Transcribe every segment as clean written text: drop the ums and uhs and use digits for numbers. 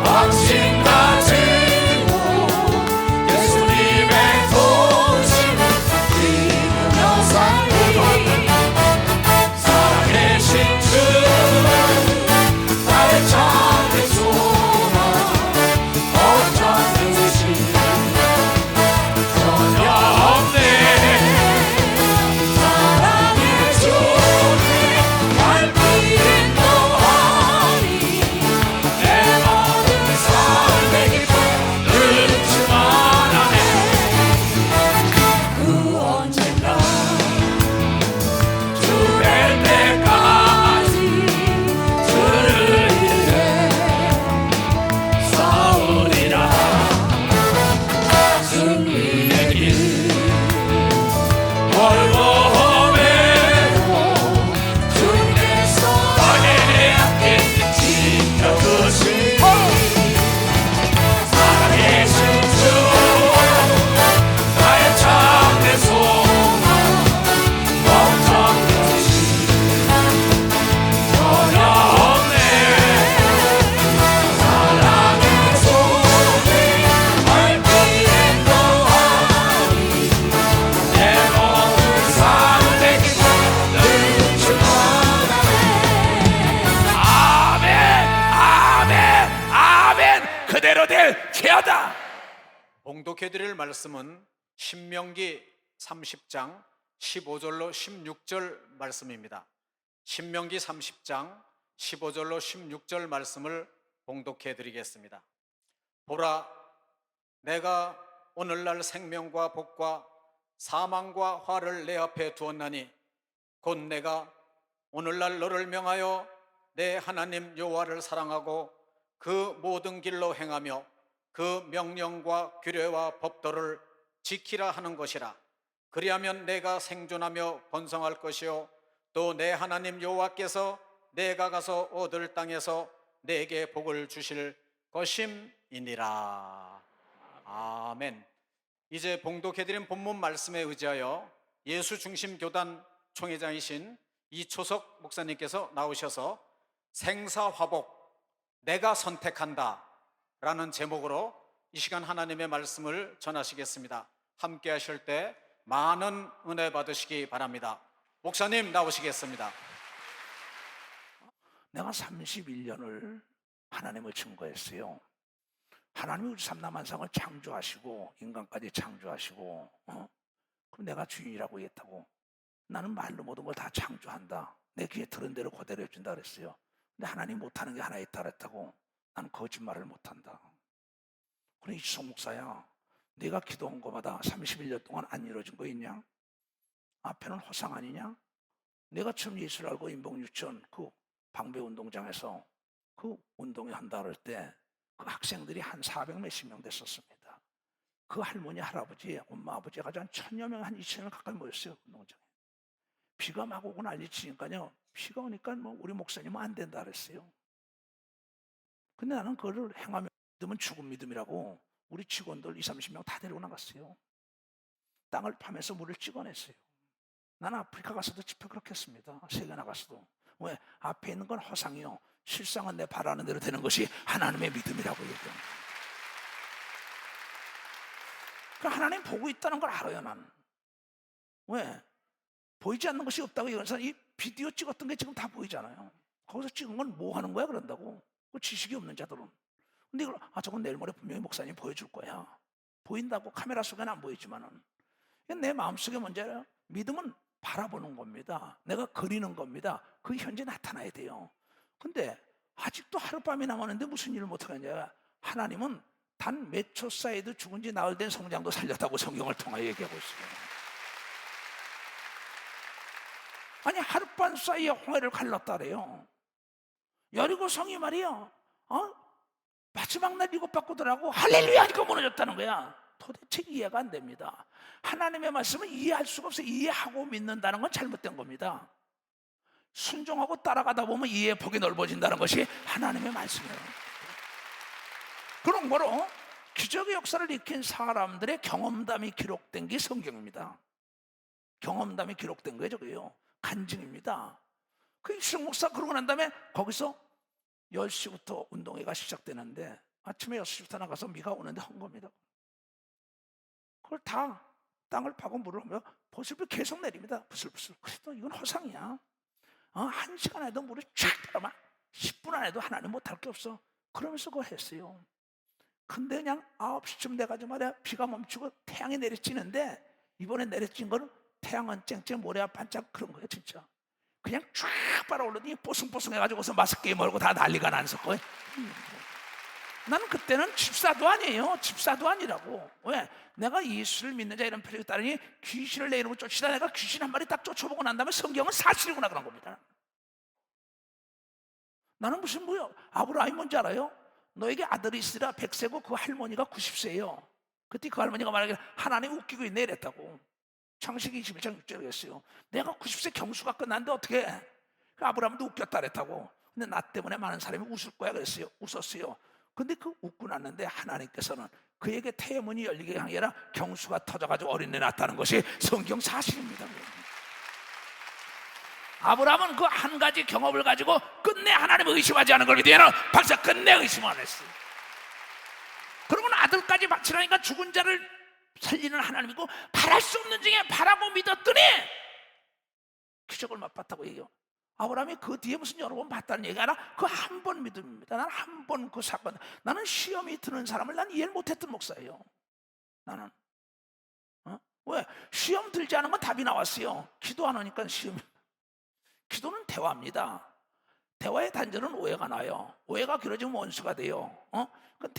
확신 가지고 예수님의 도심을 믿으며 살리 살아계신 주 나의 참된 소망 어쩌는 듯이 전혀 없네 사랑의 주님 날 인도하리 내 모든 삶의 기쁨 늦지만 않네 그 언젠가 주 뵐 때까지 주를 위해 싸우리라 승리의 길 멀고 험해도 주님께서 나의 앞길 지켜주시니 살아계신 주 나의 참된 소망 멈춰 듯이 전혀 없네 사랑의 손이 날 인도하리 내 모든 삶의 기쁨 늦지만 않네 아멘 아멘 그대로 될지어다. 봉독해 드릴 말씀은 신명기 30장 15절로 16절 말씀입니다. 신명기 30장 15절로 16절 말씀을 봉독해 드리겠습니다. 보라, 내가 오늘날 생명과 복과 사망과 화를 내 앞에 두었나니 곧 내가 오늘날 너를 명하여 내 하나님 여호와를 사랑하고 그 모든 길로 행하며 그 명령과 규례와 법도를 지키라 하는 것이라. 그리하면 내가 생존하며 번성할 것이요 또 내 하나님 여호와께서 내가 가서 얻을 땅에서 내게 복을 주실 것임이니라. 아멘. 이제 봉독해드린 본문 말씀에 의지하여 예수중심교단 총회장이신 이초석 목사님께서 나오셔서 생사화복 내가 선택한다 라는 제목으로 이 시간 하나님의 말씀을 전하시겠습니다. 함께 하실 때 많은 은혜 받으시기 바랍니다. 목사님 나오시겠습니다. 내가 31년을 하나님을 증거했어요. 하나님이 우리 삼남한상을 창조하시고 인간까지 창조하시고 그럼 내가 주인이라고 했다고. 나는 말로 모든 걸 다 창조한다. 내 귀에 들은 대로 그대로 해준다 그랬어요. 근데 하나님 못하는 게 하나 있다 그랬다고. 나는 거짓말을 못한다. 그래 이주성 목사야, 네가 기도한 거마다 31년 동안 안 이루어진 거 있냐? 앞에는 허상 아니냐? 내가 처음 예수를 알고 인봉유치원 그 방배운동장에서 그 운동회 한다 그럴 때 그 학생들이 한 400 몇십 명 됐었습니다. 그 할머니, 할아버지, 엄마, 아버지가 한 1000여 명, 한 2000명 가까이 모였어요. 운동장에. 비가 막 오고 난리 치니까요. 비가 오니까 뭐 우리 목사님은 안 된다 그랬어요. 근데 나는 그거를 행하면 믿으면 죽은 믿음이라고 우리 직원들 20, 30명 다 데리고 나갔어요. 땅을 파면서 물을 찍어냈어요. 나는 아프리카 가서도 집회 그렇게 했습니다. 세계 나가서도. 왜? 앞에 있는 건 허상이요, 실상은 내 바라는 대로 되는 것이 하나님의 믿음이라고 얘기합니다. 그러니까 하나님 보고 있다는 걸 알아요. 나는. 왜? 보이지 않는 것이 없다고 얘기해서 이 비디오 찍었던 게 지금 다 보이잖아요. 거기서 찍은 건 뭐 하는 거야 그런다고. 그 지식이 없는 자들은. 근데 이걸 저건 내일 모레 분명히 목사님 보여줄 거야. 보인다고. 카메라 속에는 안 보이지만은. 내 마음속에 문제예요. 믿음은 바라보는 겁니다. 내가 그리는 겁니다. 그게 현재 나타나야 돼요. 근데 아직도 하룻밤이 남았는데 무슨 일을 못하겠냐. 하나님은 단 몇 초 사이에도 죽은 지 나흘 된 성장도 살렸다고 성경을 통하여 얘기하고 있어요. 아니 하룻밤 사이에 홍해를 갈랐다래요. 여리고 성이 말이야 마지막 날 이것 바꾸더라고. 할렐루야 하니까 무너졌다는 거야. 도대체 이해가 안 됩니다. 하나님의 말씀은 이해할 수가 없어요. 이해하고 믿는다는 건 잘못된 겁니다. 순종하고 따라가다 보면 이해의 폭이 넓어진다는 것이 하나님의 말씀이에요. 그런 거로 기적의 역사를 익힌 사람들의 경험담이 기록된 게 성경입니다. 경험담이 기록된 거예요. 저게요. 간증입니다. 그 이수정 목사 그러고 난 다음에 거기서 10시부터 운동회가 시작되는데 아침에 6시부터 나가서 비가 오는데 한 겁니다. 그걸 다 땅을 파고 물을 하며 보슬보슬 계속 내립니다. 부슬부슬. 그래도 이건 허상이야. 1시간 안에도 물이 쫙 들어만 10분 안에도 하나님 못할 게 없어. 그러면서 그걸 했어요. 근데 그냥 9시쯤 돼가지고 말이야, 비가 멈추고 태양이 내리쬐는데, 이번에 내리쬐는 거는 태양은 쨍쨍 모래가 반짝 그런 거예요. 진짜 그냥 쫙 빨아올르더니 뽀송뽀송해가지고서 마스크에 멀고 다 난리가 났었고, 나는 그때는 집사도 아니에요. 집사도 아니라고. 왜? 내가 예수를 믿는 자 이런 표적이 따르니 귀신을 내 이름으로 쫓으다 내가 귀신 한 마리 딱 쫓아보고 난 다음에 성경은 사실이구나 그런 겁니다. 나는 무슨 뭐요? 아브라함이 뭔지 알아요? 너에게 아들이 있으라 100세고 그 할머니가 90세예요. 그때 그 할머니가 말하기를 하나님 웃기고 있네 이랬다고. 창세기 21장 6절에 했어요. 내가 90세 경수가 끝났는데 어떻게 해? 아브라함도 웃겼다 그랬다고. 근데 나 때문에 많은 사람이 웃을 거야 그랬어요. 웃었어요. 근데 그 웃고 났는데 하나님께서는 그에게 태문이 열리게 한 게 아니라 경수가 터져가지고 어린애 낳았다는 것이 성경 사실입니다. 아브라함은 그 한 가지 경험을 가지고 끝내 하나님을 의심하지 않은 걸 믿으면 박사 끝내 의심 안 했어요. 그러면 아들까지 바치라니까 죽은 자를 살리는 하나님이고 바랄 수 없는 중에 바라고 믿었더니 기적을 맛봤다고 얘기해요. 아브라함이 그 뒤에 무슨 여러 번 봤다는 얘기가 아니라 그 한 번 믿음입니다. 나는 한 번 그 사건, 나는 시험이 드는 사람을 난 이해를 못했던 목사예요. 나는 왜? 시험 들지 않은 건 답이 나왔어요. 기도 안 하니까 시험. 기도는 대화입니다. 대화의 단절은 오해가 나요. 오해가 길어지면 원수가 돼요. 그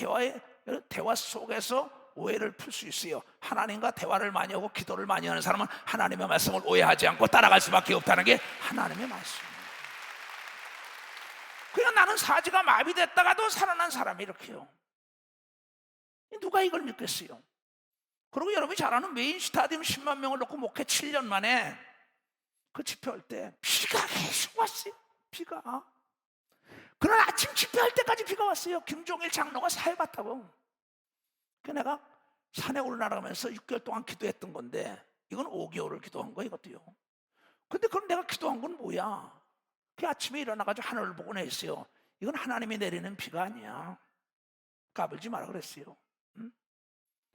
대화 속에서 오해를 풀 수 있어요. 하나님과 대화를 많이 하고 기도를 많이 하는 사람은 하나님의 말씀을 오해하지 않고 따라갈 수밖에 없다는 게 하나님의 말씀입니다. 그냥 나는 사지가 마비됐다가도 살아난 사람이 이렇게요. 누가 이걸 믿겠어요? 그리고 여러분이 잘 아는 메인 스타디움 10만 명을 놓고 목회 7년 만에 그 집회할 때 비가 계속 왔어요. 비가. 그날 아침 집회할 때까지 비가 왔어요. 김종일 장로가 사회 봤다고. 그 내가 산에 올라가면서 6개월 동안 기도했던 건데 이건 5개월을 기도한 거야 이것도요. 근데 그럼 내가 기도한 건 뭐야? 그 아침에 일어나가지고 하늘을 보고 했어요. 이건 하나님이 내리는 비가 아니야. 까불지 마라 그랬어요.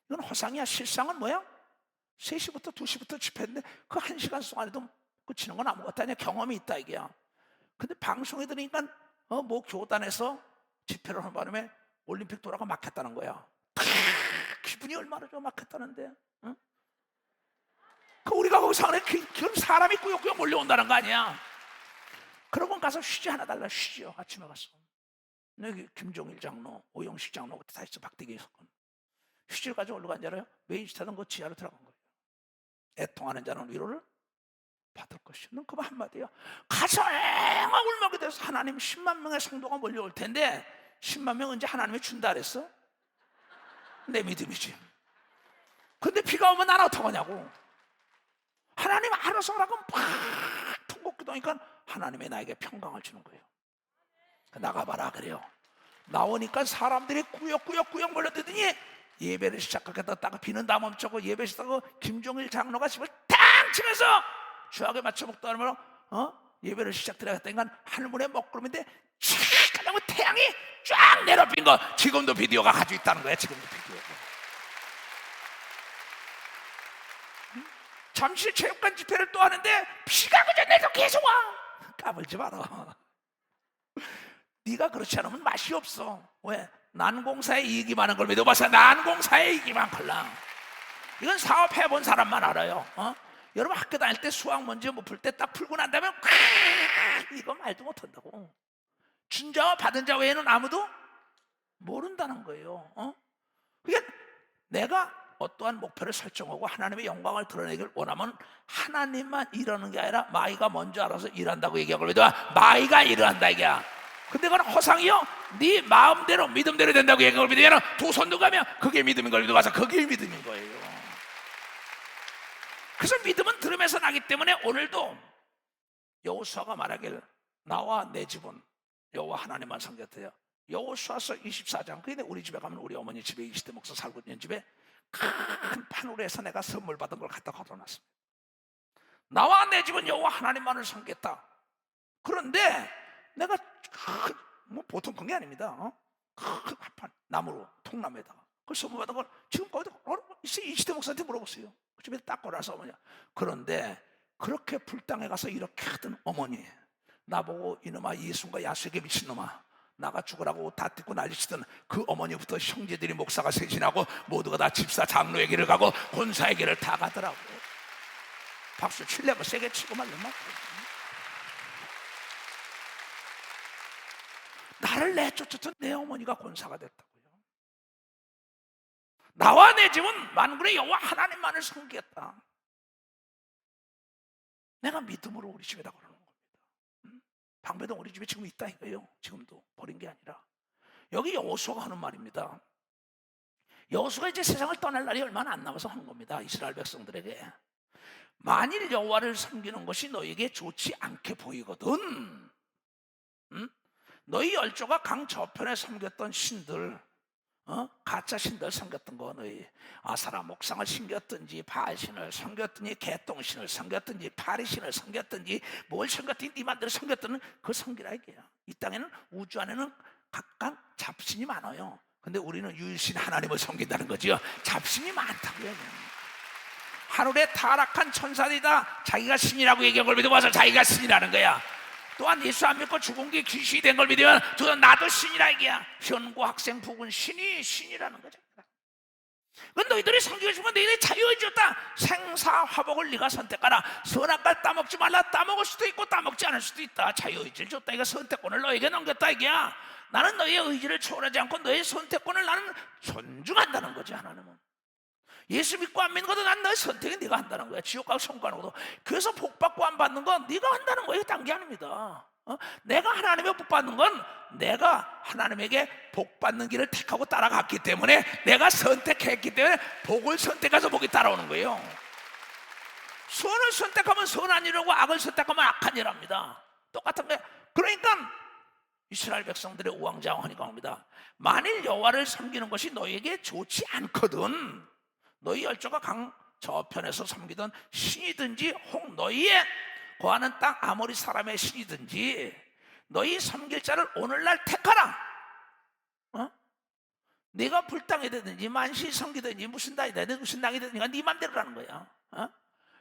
이건 허상이야. 실상은 뭐야? 3시부터 2시부터 집회했는데 그 1시간 동안에도 그치는 건 아무것도 아니야. 경험이 있다 이게야. 근데 방송에 들으니까 뭐 교단에서 집회를 하는 바람에 올림픽 도로가 막혔다는 거야. 기분이 얼마나 좋아. 막혔다는데. 그 우리가 거기서 안에 그럼 사람이 꾸역꾸역 몰려온다는 거 아니야. 그러고 가서 휴지 하나 달라. 휴지요. 아침에 갔어. 여기 김종일 장로, 오영식 장로 그때 다 있어. 박대기 있었거든. 휴지를 가지고 어디로 간 줄 알아요? 메인 스타는 그 지하로 들어간 거예요. 애통하는 자는 위로를 받을 것이요. 넌 그거 한마디야. 가서 앵앵 울먹이 돼서 하나님 10만 명의 성도가 몰려올 텐데 10만 명 언제 하나님이 준다 그랬어? 내 믿음이지. 근데 비가 오면 난 어떡하냐고. 하나님 알아서 오라고 막 통곡 기도하니까 하나님이 나에게 평강을 주는 거예요. 나가봐라 그래요. 나오니까 사람들이 꾸역꾸역 몰려들더니 예배를 시작하겠다가 비는 다 멈추고 예배 시작하고 김종일 장로가 집을 탕 치면서 주하게 맞춰 먹다하면 예배를 시작드려야겠다니까 하늘문에 먹구름인데 쫙 가면 태양이 쫙 내려빈 거 지금도 비디오가 가지고 있다는 거야. 지금도 비디오가. 잠실 체육관 집회를 또 하는데 비가 그저 내서 계속 와. 까불지 마라. 네가 그렇지 않으면 맛이 없어. 왜? 난공사에 이익이 많은 걸 믿어봐서 난공사에 이익이 많걸랑. 이건 사업해본 사람만 알아요. 여러분 학교 다닐 때 수학 문제 못 풀 때 딱 풀고 난 다음에 이거 말도 못한다고. 준 자와 받은 자 외에는 아무도 모른다는 거예요. 그러니까 내가 어떠한 목표를 설정하고 하나님의 영광을 드러내기를 원하면 하나님만 이러는 게 아니라 마이가 먼저 알아서 일한다고 얘기하고 마이가 일을 한다 이게야. 근데 그건 허상이요. 네 마음대로 믿음대로 된다고 얘기하고 믿으면 두 손 누가면 그게 믿음인 걸 믿어봐서 그게 믿음인 거예요. 그래서 믿음은 들으면서 나기 때문에 오늘도 여호수아가 말하길 나와 내 집은 여호와 하나님만 섬겼대요. 여호수아서 24장. 근데 우리 집에 가면 우리 어머니 집에 20대 목사 살고 있는 집에 큰 판으로해서 내가 선물 받은 걸 갖다 걸어놨습니다. 나와 내 집은 여호와 하나님만을 섬겼다. 그런데 내가 뭐 보통 큰 게 아닙니다. 큰 합판 나무로 통나무에다가 그 선물받은 걸 지금 거기다 이시대 목사한테 물어보세요. 그 집에 딱 걸어서 어머니. 그런데 그렇게 불당에 가서 이렇게 하던 어머니, 나보고 이놈아 예수가 야수에게 미친놈아 나가 죽으라고 다 뜯고 난리치던 그 어머니부터 형제들이 목사가 쇄신하고 모두가 다 집사 장로에게를 가고 권사에게를 다 가더라고. 박수 칠려고 세게 치고 말려만. 나를 내쫓았던 내 어머니가 권사가 됐다고요. 나와 내 집은 만군의 여호와 하나님만을 섬기겠다. 내가 믿음으로 우리 집에다 걸어놓은 겁니다. 방배동 우리 집에 지금 있다 이거예요. 지금도 버린 게 아니라. 여기 여호수아가 하는 말입니다. 여호수아가 이제 세상을 떠날 날이 얼마 안 남아서 한 겁니다. 이스라엘 백성들에게. 만일 여호와를 섬기는 것이 너에게 좋지 않게 보이거든, 너희 열조가 강 저편에 섬겼던 신들, 가짜 신들 섬겼던 거, 너희 아사라 목상을 섬겼든지 바알신을 섬겼든지 개똥신을 섬겼든지 파리신을 섬겼든지 뭘 섬겼든지 네 맘대로 섬겼던 그 섬기라 이게야. 이 땅에는 우주 안에는 각각 잡신이 많아요. 근데 우리는 유일신 하나님을 섬긴다는 거죠. 잡신이 많다고요. 하늘에 타락한 천사들이다 자기가 신이라고 얘기한 걸 믿어봐서 자기가 신이라는 거야. 또한 예수 안 믿고 죽은 게 귀신이 된 걸 믿으면 나도 신이라 이게야. 현고 학생 부군 신이라는 거죠. 그건 너희들이 섬기고 싶으면 너희들이 자유의지였다. 생사화복을 네가 선택하라. 선악과를 따먹지 말라. 따먹을 수도 있고 따먹지 않을 수도 있다. 자유의지를 줬다. 이거 선택권을 너에게 넘겼다 이게야. 나는 너희의 의지를 초월하지 않고 너의 선택권을 나는 존중한다는 거지. 하나님은 예수 믿고 안 믿는 것도 난 너의 선택이 네가 한다는 거야. 지옥 가고 천국 가는 것도. 그래서 복 받고 안 받는 건 네가 한다는 거예요. 딴 게 아닙니다. 내가 하나님의 복 받는 건 내가 하나님에게 복 받는 길을 택하고 따라갔기 때문에, 내가 선택했기 때문에 복을 선택해서 복이 따라오는 거예요. 선을 선택하면 선한 일이고 악을 선택하면 악한 일합니다. 똑같은 거예요. 그러니까 이스라엘 백성들의 우왕좌왕하니까 합니다. 만일 여호와를 섬기는 것이 너에게 좋지 않거든, 너희 열조가 강 저편에서 섬기던 신이든지 혹 너희의 거하는 땅 아모리 사람의 신이든지 너희 섬길 자를 오늘날 택하라. 네가 불당이 되든지 만시 섬기든지 무슨 땅이 되든지 무슨 땅이 되든지 네 맘대로 라는 거야.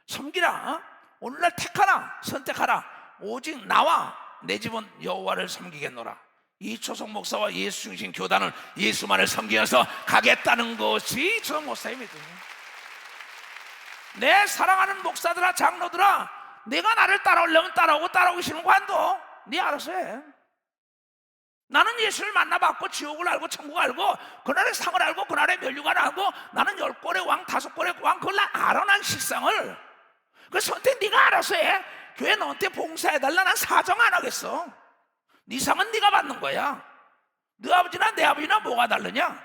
섬기라. 오늘날 택하라. 선택하라. 오직 나와 내 집은 여호와를 섬기겠노라. 이 초석 목사와 예수 중심 교단은 예수만을 섬기면서 가겠다는 것이 저 목사의 믿음이에요. 내 사랑하는 목사들아 장로들아, 내가 나를 따라오려면 따라오고 따라오기 싫으면 관둬. 네 알아서 해. 나는 예수를 만나봤고 지옥을 알고 천국을 알고 그날의 상을 알고 그날의 멸류관을 알고 나는 10골의 왕 5골의 왕 그걸 나 알아. 난 식상을. 그 선택 네가 알아서 해. 교회 너한테 봉사해달라. 난 사정 안 하겠어. 네 상은 네가 받는 거야. 네 아버지나 내 아버지나 뭐가 다르냐.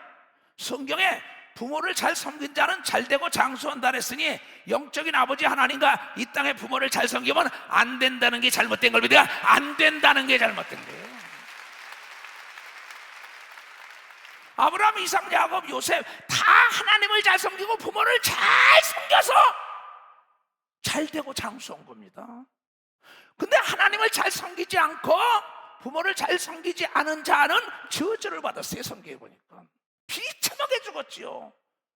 성경에 부모를 잘 섬긴 자는 잘되고 장수한다 했으니 영적인 아버지 하나님과 이 땅의 부모를 잘 섬기면 안 된다는 게 잘못된 걸 믿어야 안 된다는 게 잘못된 거예요. 아브라함, 이삭, 야곱, 요셉 다 하나님을 잘 섬기고 부모를 잘 섬겨서 잘되고 장수한 겁니다. 근데 하나님을 잘 섬기지 않고 부모를 잘 섬기지 않은 자는 저주를 받았어요. 성경에 보니까 비참하게 죽었지요.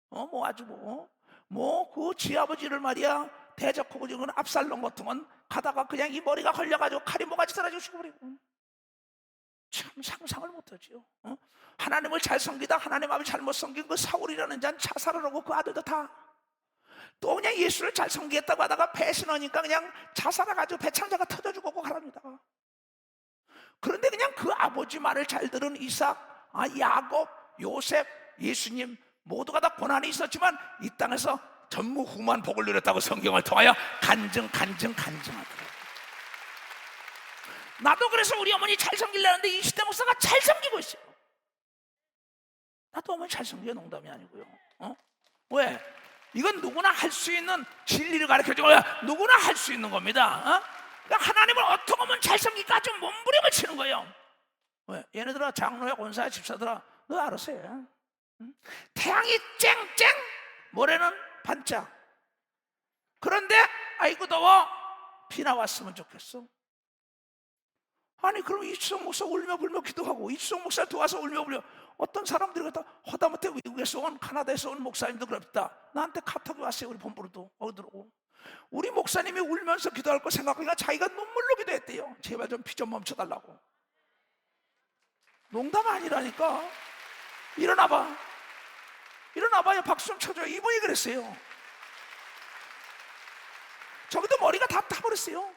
뭐 아주 그 지아버지를 말이야 대적하고 죽은 압살롬 같은 건 가다가 그냥 이 머리가 걸려가지고 칼이 모가지 떨어지고 죽어버리고. 참 상상을 못하지요. 하나님을 잘 섬기다 하나님 아버지 잘못 섬긴 그 사울이라는 자는 자살을 하고 그 아들도 다. 또 그냥 예수를 잘 섬기겠다고 하다가 배신하니까 그냥 자살해가지고 배창자가 터져 죽었고 가랍니다. 그런데 그냥 그 아버지 말을 잘 들은 이삭, 야곱, 요셉, 예수님 모두가 다 고난이 있었지만 이 땅에서 전무후무한 복을 누렸다고 성경을 통하여 간증하더라고요. 나도 그래서 우리 어머니 잘 섬기려는데 이 시대 목사가 잘 섬기고 있어요. 나도 어머니 잘 섬겨. 농담이 아니고요. 왜? 이건 누구나 할 수 있는 진리를 가르쳐주고 누구나 할 수 있는 겁니다. 그러니까 하나님을 어떻게 하면 잘 섬기까지 몸부림을 치는 거예요. 왜? 얘네들아 장로야 권사야 집사들아 너 알아서 해. 태양이 쨍쨍 모래는 반짝. 그런데 아이고 더워 비 나왔으면 좋겠어. 아니 그럼 이수성 목사 울며 불며 기도하고 이수성 목사 도와서 울며 불며 어떤 사람들이 갖다 허다못해 외국에서 온 카나다에서 온 목사님도 그럽다. 나한테 카톡이 왔어요. 우리 본부로도 어디로 우리 목사님이 울면서 기도할 거 생각하니까 자기가 눈물로 기도했대요. 제발 좀 피 좀 멈춰달라고. 농담 아니라니까. 일어나봐. 일어나봐요. 박수 좀 쳐줘요. 이분이 그랬어요. 저기도 머리가 다 타버렸어요.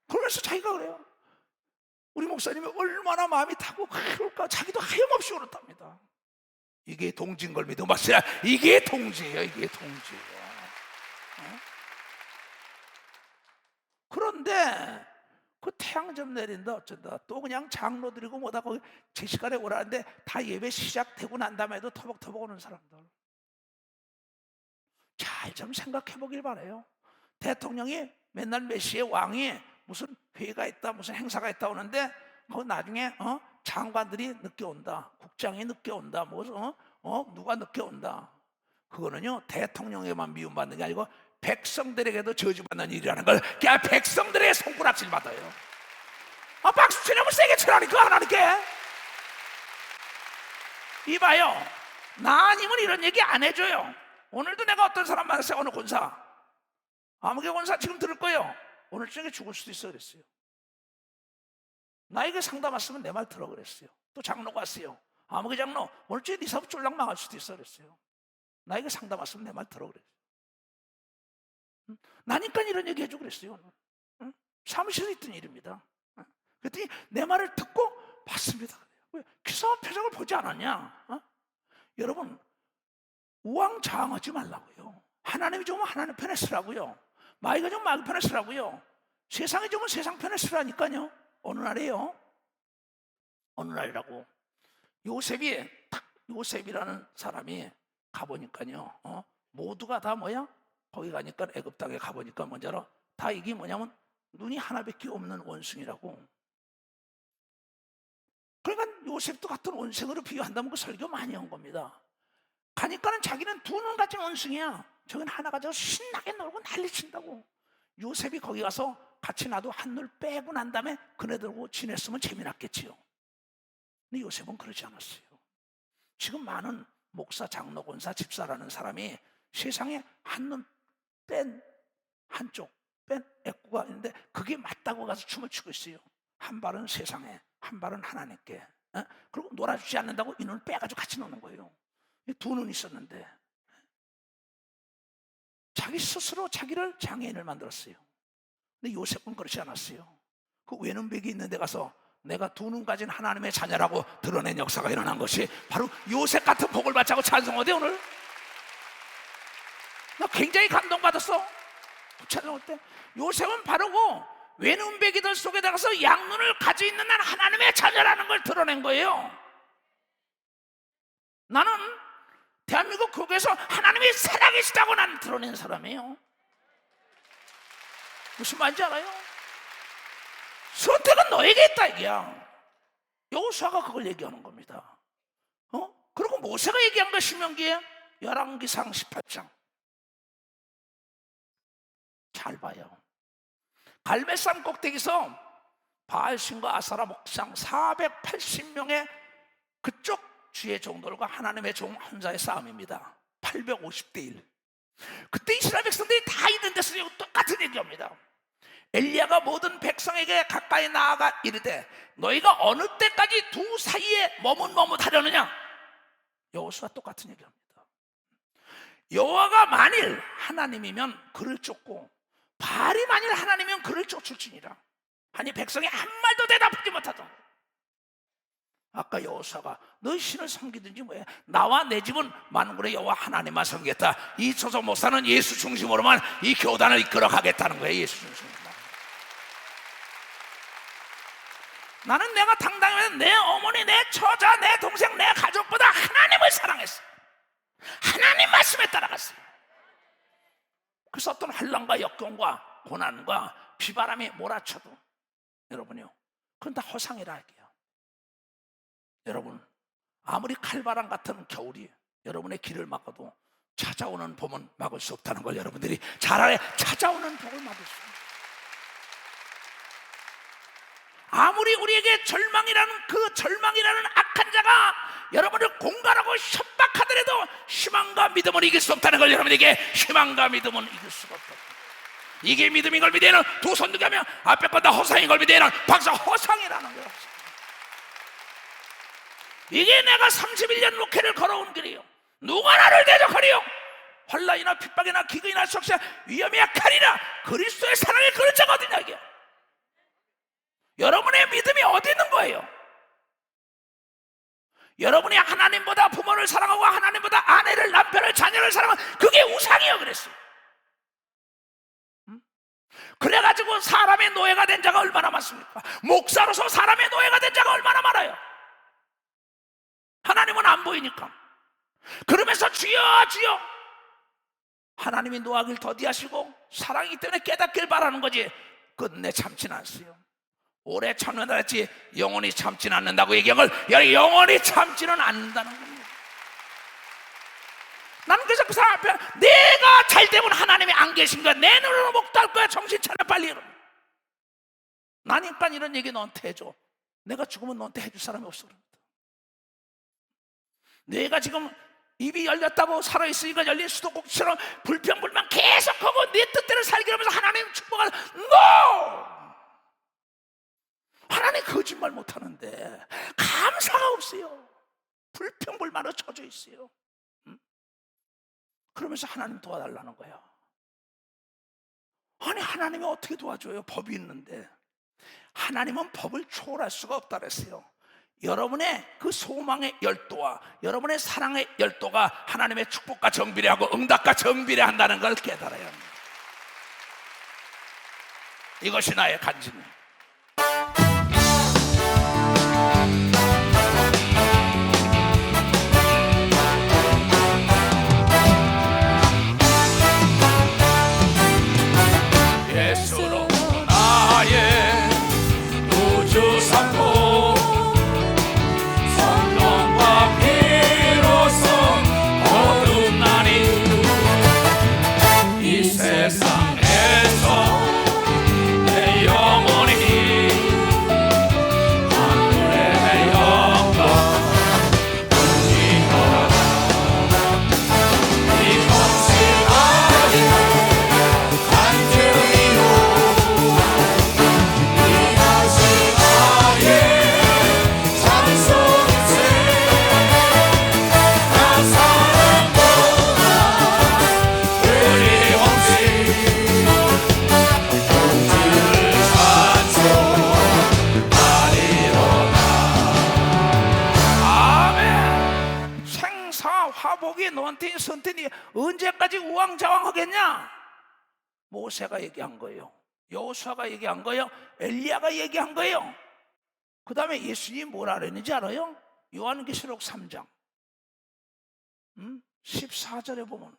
그러면서 자기가 그래요. 우리 목사님이 얼마나 마음이 타고 그럴까. 자기도 하염없이 울었답니다. 이게 동지인 걸 믿어 봤어요. 이게 동지예요. 이게 동지예요. 그런데 그 태양 좀 내린다 어쩐다 또 그냥 장로들이고 뭐다 거기 제 시간에 오라는데 다 예배 시작되고 난 다음에도 터벅터벅 오는 사람들 잘 좀 생각해 보길 바라요. 대통령이 맨날 몇 시에 왕이 무슨 회의가 있다 무슨 행사가 있다 오는데 그 나중에 장관들이 늦게 온다 국장이 늦게 온다 누가 늦게 온다. 그거는요 대통령에만 미움받는 게 아니고 백성들에게도 저주받는 일이라는 걸 그냥 백성들에게 손가락질 받아요. 박수 치려면 세게 치라니까 하나님께. 이봐요 나 아니면 이런 얘기 안 해줘요. 오늘도 내가 어떤 사람 만났어요. 어느 권사 아무개 권사 지금 들을 거예요. 오늘 저녁에 죽을 수도 있어 그랬어요. 나에게 상담 왔으면 내 말 들어 그랬어요. 또 장로가 왔어요. 아무개 장로 오늘 저녁에 네 사업 쫄랑 망할 수도 있어 그랬어요. 나에게 상담 왔으면 내 말 들어 그랬어요. 나니까 이런 얘기 해줘 그랬어요. 오늘 사무실에 있던 일입니다. 그랬더니 내 말을 듣고 맞습니다. 왜 기사와 표정을 보지 않았냐? 여러분 우왕좌왕하지 말라고요. 하나님이 좋으면 하나님 편에 쓰라고요. 마귀가 좋으면 마귀 편에 쓰라고요. 세상이 좋으면 세상 편에 쓰라니까요. 어느 날이에요? 어느 날이라고 요셉이라는 사람이 가보니까요 모두가 다 뭐야? 거기 가니까 애굽 땅에 가보니까 뭔지 알아? 다 이게 뭐냐면 눈이 하나밖에 없는 원숭이라고. 그러니까 요셉도 같은 원숭이로 비유한다면 그 설교 많이 한 겁니다. 가니까는 자기는 두 눈 가진 원숭이야. 저긴 하나 가지고 신나게 놀고 난리친다고. 요셉이 거기 가서 같이 나도 한눈 빼고 난 다음에 그네들하고 지냈으면 재미났겠지요. 근데 요셉은 그러지 않았어요. 지금 많은 목사, 장로, 권사, 집사라는 사람이 세상에 한눈 뺀 한쪽 뺀 애꾸가 있는데 그게 맞다고 가서 춤을 추고 있어요. 한 발은 세상에 한 발은 하나님께. 그리고 놀아주지 않는다고 이 눈을 빼가지고 같이 노는 거예요. 두 눈이 있었는데 자기 스스로 자기를 장애인을 만들었어요. 근데 요셉은 그렇지 않았어요. 그 외눈백이 있는 데 가서 내가 두 눈 가진 하나님의 자녀라고 드러낸 역사가 일어난 것이 바로 요셉 같은 복을 받자고 찬송하대. 오늘 나 굉장히 감동받았어. 찬송할 때 요셉은 바로 그 외눈배기들 속에 들어가서 양눈을 가지고 있는 난 하나님의 자녀라는 걸 드러낸 거예요. 나는 대한민국 국에서 하나님이 살아계시다고 나는 드러낸 사람이에요. 무슨 말인지 알아요? 선택은 너에게 있다 이게야. 여호수아가 그걸 얘기하는 겁니다. 그리고 모세가 얘기한 거 신명기에 열왕기상 18장 잘 봐요. 갈멜산 꼭대기에서 바알신과 아사라 목상 480명의 그쪽 주의 종들과 하나님의 종 혼자의 싸움입니다. 850대 1. 그때 이스라엘 백성들이 다 있는 데서 똑같은 얘기합니다. 엘리야가 모든 백성에게 가까이 나아가 이르되 너희가 어느 때까지 두 사이에 머뭇머뭇하려느냐. 여호수아 똑같은 얘기합니다. 여호와가 만일 하나님이면 그를 쫓고 바알이 만일 하나님이면 그를 쫓을지니라 하니 백성이 한 말도 대답하지 못하더라. 아까 여호수아가 너희 신을 섬기든지 뭐해 나와 내 집은 만군의 여호와 하나님만 섬기겠다. 이 초석 목사는 예수 중심으로만 이 교단을 이끌어 가겠다는 거예요. 예수 중심으로만. 나는 내가 당당하면 내 어머니, 내 처자, 내 동생, 내 가족보다 하나님을 사랑했어. 하나님 말씀에 따라갔어요. 그래서 어떤 환난과 역경과 고난과 비바람이 몰아쳐도 여러분요 그건 다 허상이라 할게요. 여러분 아무리 칼바람 같은 겨울이 여러분의 길을 막아도 찾아오는 봄은 막을 수 없다는 걸 여러분들이 잘 알아야 찾아오는 봄을 막을 수 있어요. 아무리 우리에게 절망이라는 악한 자가 여러분을 공갈하고 협박하더라도 희망과 믿음은 이길 수 없다는 걸 여러분에게 희망과 믿음은 이길 수가 없다. 이게 믿음인 걸 믿에는 두 손 들게 하면 앞에 거다 허상인 걸 믿에는 박사 허상이라는 거야. 이게 내가 31년 목회를 걸어온 길이요. 누가 나를 대적하리요? 환난이나 핍박이나 기근이나 속세 위험이야 칼이라 그리스도의 사랑에 그런 자가 어디냐 이게. 여러분의 믿음이 어디 있는 거예요? 여러분이 하나님보다 부모를 사랑하고 하나님보다 아내를, 남편을, 자녀를 사랑하면 그게 우상이요 그랬어요. 그래가지고 사람의 노예가 된 자가 얼마나 많습니까? 목사로서 사람의 노예가 된 자가 얼마나 많아요. 하나님은 안 보이니까. 그러면서 주여 주여 하나님이 노하길 더디하시고 사랑이기 때문에 깨닫길 바라는 거지 끝내 참지는 않으세요. 오래 참는다 했지 영원히 참지는 않는다고 얘기한 걸 영원히 참지는 않는다는 겁니다. 나는 그래서 그 사람 앞에 내가 잘 되면 하나님이 안 계신 거야. 내 눈으로 목도할 거야. 정신 차려 빨리. 여러분 나니까 이런 얘기 너한테 해줘. 내가 죽으면 너한테 해줄 사람이 없어. 그럽니다. 내가 지금 입이 열렸다고 살아있으니까 열린 수도꼭지처럼 불평불만 계속하고 네 뜻대로 살기로 하면서 하나님 축복을 NO! 하나님 거짓말 못하는데 감사가 없어요. 불평불만으로 쳐져 있어요. 그러면서 하나님 도와달라는 거야. 아니 하나님이 어떻게 도와줘요? 법이 있는데. 하나님은 법을 초월할 수가 없다 그랬어요. 여러분의 그 소망의 열도와 여러분의 사랑의 열도가 하나님의 축복과 정비례하고 응답과 정비례한다는 걸 깨달아야 합니다. 이것이 나의 간증이에요. 예수로 나의 우주 삼고 성령과 피로써 거듭나니 이 세상에서 내 영혼이 하늘의 영광 누리노라. 이것이 나의 간증이요 이것이 나의 찬송세 나 사랑보다 그리움시 공주를 찬송하리로다. 아멘. 생사 화복이 너한테 선택이 언제까지 우왕좌왕하겠냐? 모세가 얘기한 거예요. 여호수아가 얘기한 거예요. 엘리야가 얘기한 거예요. 그 다음에 예수님이 뭐라 그랬는지 알아요? 요한계시록 3장 14절에 보면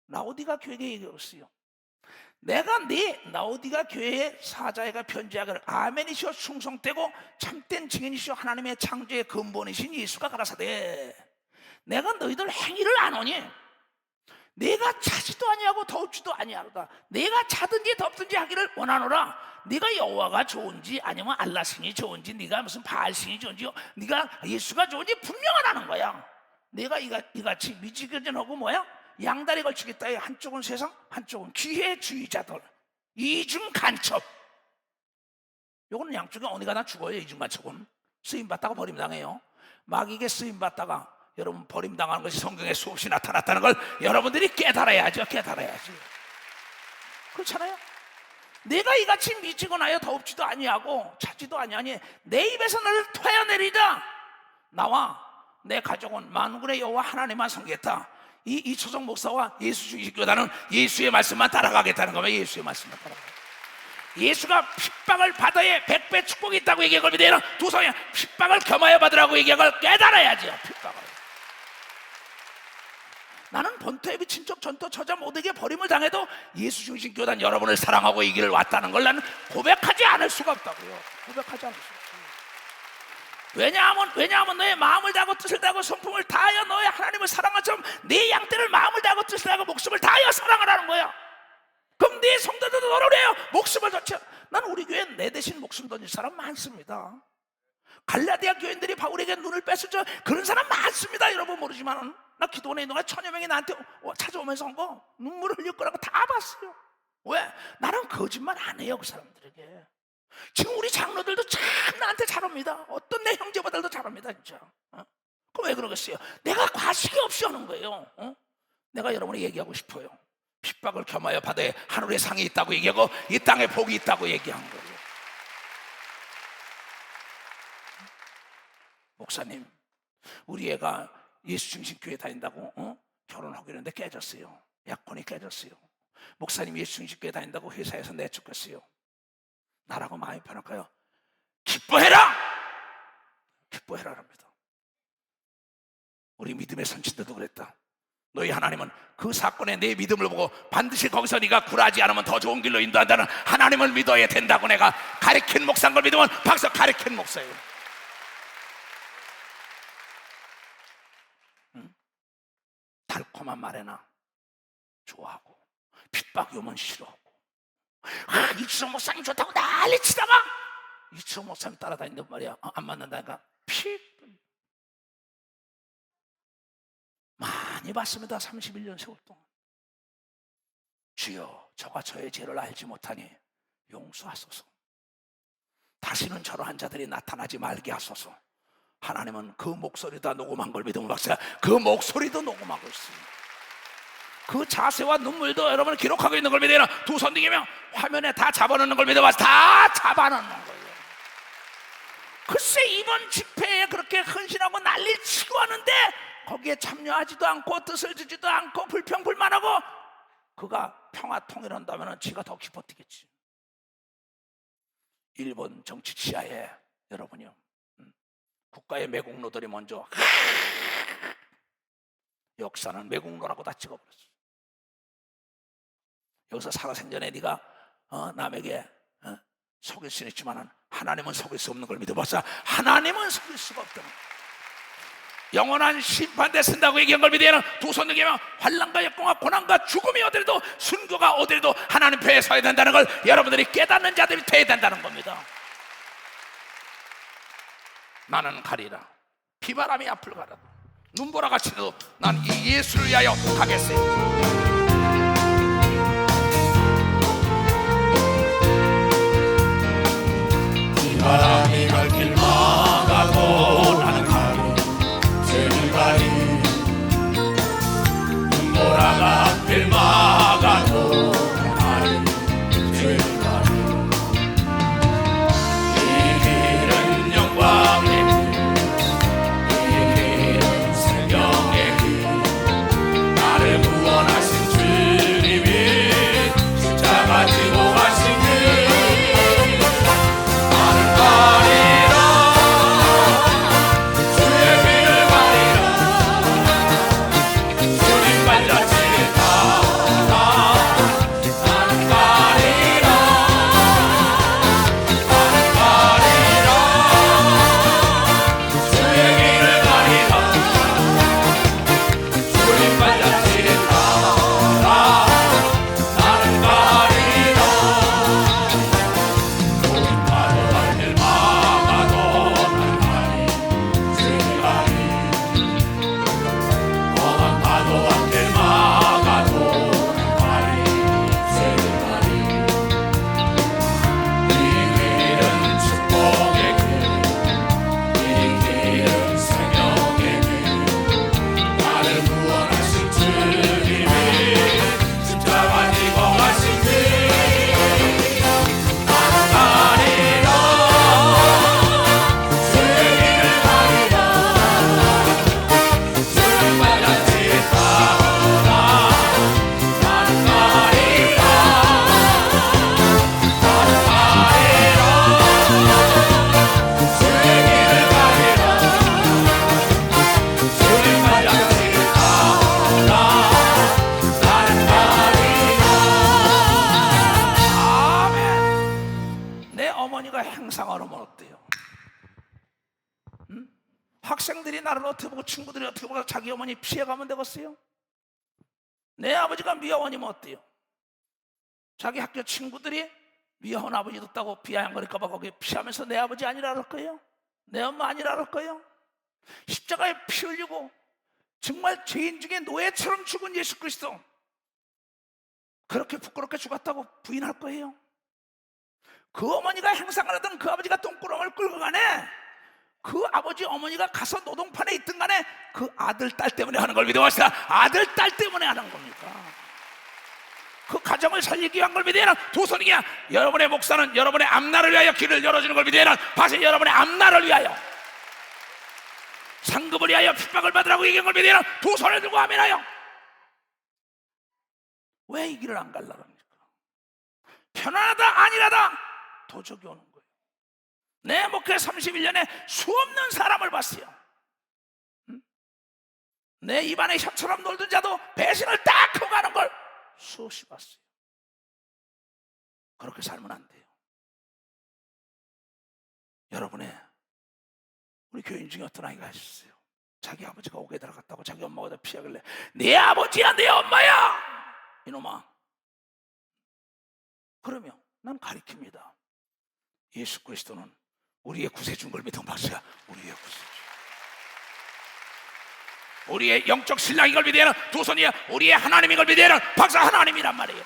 라오디가 교회에 얘기했어요. 내가 네 라오디가 교회의 사자에게 편지하기를 아멘이시오 충성되고 참된 증인이시오 하나님의 창조의 근본이신 예수가 가라사대 내가 너희들 행위를 안 오니 내가 차지도 아니하고 더웁지도 아니하로다. 내가 차든지 덥든지 하기를 원하노라. 네가 여호와가 좋은지 아니면 알라신이 좋은지 네가 무슨 바알신이 좋은지 네가 예수가 좋은지 분명하다는 거야. 내가 이같이 미지근전하고 뭐야? 양다리 걸치겠다. 한쪽은 세상 한쪽은 기회주의자들 이중 간첩. 요거는 양쪽에 어디가 다 죽어요. 이중 간첩은 쓰임받다가 버림당해요. 마귀에게 쓰임받다가 여러분 버림당하는 것이 성경에 수없이 나타났다는 걸 여러분들이 깨달아야죠. 깨달아야지. 그렇잖아요. 내가 이같이 미치고나여 더웁지도 아니하고 차지도 아니하니 내 입에서 너를 토해내리다. 나와 내 가족은 만군의 여호와 하나님만 섬기겠다. 이 초성 목사와 예수 중심교단은 예수의 말씀만 따라가겠다는 거면 예수의 말씀만 따라가겠다. 예수가 핍박을 받아야 100배 축복이 있다고 얘기한 걸 믿어야 두 손에 핍박을 겸하여 받으라고 얘기한 걸 깨달아야죠. 핍박을. 나는 본토에 비친 적 전토 처자 모두에게 버림을 당해도 예수 중심 교단 여러분을 사랑하고 이 길을 왔다는 걸 나는 고백하지 않을 수가 없다고요. 고백하지 않을 수가 없어요. 왜냐하면 너의 마음을 다하고 뜻을 다하고 성품을 다하여 너의 하나님을 사랑한 것처럼 네 양떼를 마음을 다하고 뜻을 다하고 목숨을 다하여 사랑하라는 거야. 그럼 네 성도들도 너를 위하여 목숨을 바쳐 나는 우리 교회 내 대신 목숨 던질 사람 많습니다. 갈라디아 교인들이 바울에게 눈을 뺐었죠. 그런 사람 많습니다. 여러분 모르지만 나 기도원에 있는 동안 1000여 명이 나한테 찾아오면서 한 거 눈물을 흘릴 거라고 다 봤어요. 왜? 나는 거짓말 안 해요, 그 사람들에게. 지금 우리 장로들도 참 나한테 잘합니다. 어떤 내 형제보다도 잘합니다, 진짜. 그럼 왜 그러겠어요? 내가 과식이 없이 하는 거예요. 내가 여러분이 얘기하고 싶어요. 핍박을 겸하여 바다에 하늘의 상이 있다고 얘기하고 이 땅에 복이 있다고 얘기한 거예요. 목사님, 우리 애가 예수 중심 교회 다닌다고 결혼하기로 했는데 깨졌어요. 약혼이 깨졌어요. 목사님 예수 중심 교회 다닌다고 회사에서 내쫓겼어요. 나라고 마음이 편할까요? 기뻐해라! 기뻐해라 합니다. 우리 믿음의 선친들도 그랬다. 너희 하나님은 그 사건에 내 믿음을 보고 반드시 거기서 네가 굴하지 않으면 더 좋은 길로 인도한다는 하나님을 믿어야 된다고 내가 가르친 목사인 걸 믿으면 박수. 가르친 목사예요. 달콤한 말에나 좋아하고 핍박이 오면 싫어하고 이추성 목사님 좋다고 난리치다가 이추성 목사님 따라다닌단 말이야. 안 만난다니까 많이 봤습니다. 31년 세월 동안. 주여, 저가 저의 죄를 알지 못하니 용서하소서. 다시는 저러한 자들이 나타나지 말게 하소서. 하나님은 그 목소리도 녹음한 걸 믿으면 박사야, 그 목소리도 녹음하고 있습니다. 그 자세와 눈물도 여러분 기록하고 있는 걸 믿어요. 두 손 등이면 화면에 다 잡아놓는 걸 믿어봐서 다 잡아놓는 거예요. 글쎄 이번 집회에 그렇게 헌신하고 난리를 치고 하는데 거기에 참여하지도 않고 뜻을 주지도 않고 불평불만하고 그가 평화 통일한다면 지가 더 기뻐뜨겠지. 일본 정치 치하에 여러분이요, 국가의 매국노들이 먼저 역사는 매국노라고 다 찍어버렸어. 여기서 살아생전에 네가 남에게 속일 수는 있지만 하나님은 속일 수 없는 걸 믿어봤어. 하나님은 속일 수가 없다. 영원한 심판대 쓴다고 얘기한 걸 믿어야 두 손 들기면 환난과 역경과 고난과 죽음이 어디라도 순교가 어디라도 하나님 편에 서야 된다는 걸 여러분들이 깨닫는 자들이 돼야 된다는 겁니다. 나는 가리라. 비바람이 앞을 가라도 눈보라가 치도 난 이 예수를 위하여 가겠어요. 바람이 갈 길 막아도 나는 가리 죄를 가리 눈보라가 앞길 막아도 나는 가리 죄를 가리 이 길은 영광의 길, 이 길은 생명의 길, 나를 구원하신 주님이 십자가 지고 가신 길 학생들이 나를 어떻게 보고 친구들이 어떻게 보고 자기 어머니 피해가면 되겠어요? 내 아버지가 미화원이면 어때요? 자기 학교 친구들이 미화원 아버지 뒀다고 비아냥거릴까 봐 거기 피하면서 내 아버지 아니라 그럴 거예요? 내 엄마 아니라 그럴 거예요? 십자가에 피 흘리고 정말 죄인 중에 노예처럼 죽은 예수 그리스도 그렇게 부끄럽게 죽었다고 부인할 거예요? 그 어머니가 행상을 하던 그 아버지가 똥구렁을 끌고 가네, 그 아버지 어머니가 가서 노동판에 있든 간에 그 아들 딸 때문에 하는 걸 믿어봅시다. 아들 딸 때문에 하는 겁니까? 그 가정을 살리기 위한 걸 믿어야 하는 도선이야. 여러분의 목사는 여러분의 앞날을 위하여 길을 열어주는 걸 믿어야 하는 바신 여러분의 앞날을 위하여, 상급을 위하여 핍박을 받으라고 얘기한 걸 믿어야 하는 두 손을 들고 아멘하여. 왜 이 길을 안 갈라고 합니까? 편안하다 아니라다 도적이 오는 거예요. 내 목회 31년에 수없는 사람을 봤어요. 내 입안에 혀처럼 놀던 자도 배신을 딱 하고 가는 걸 수없이 봤어요. 그렇게 살면 안 돼요. 여러분의 우리 교인 중에 어떤 아이가 있었어요. 자기 아버지가 옥에 들어갔다고 자기 엄마가 다 피하길래 내 아버지야 내 엄마야 이놈아. 그러면 난 가리킵니다. 예수 그리스도는 우리의 구세주인 걸 믿은 박수야. 우리의 구세주, 우리의 영적 신랑인 걸 믿어야 하는 두 손이야. 우리의 하나님인 걸 믿어야 하는 박사 하나님이란 말이에요.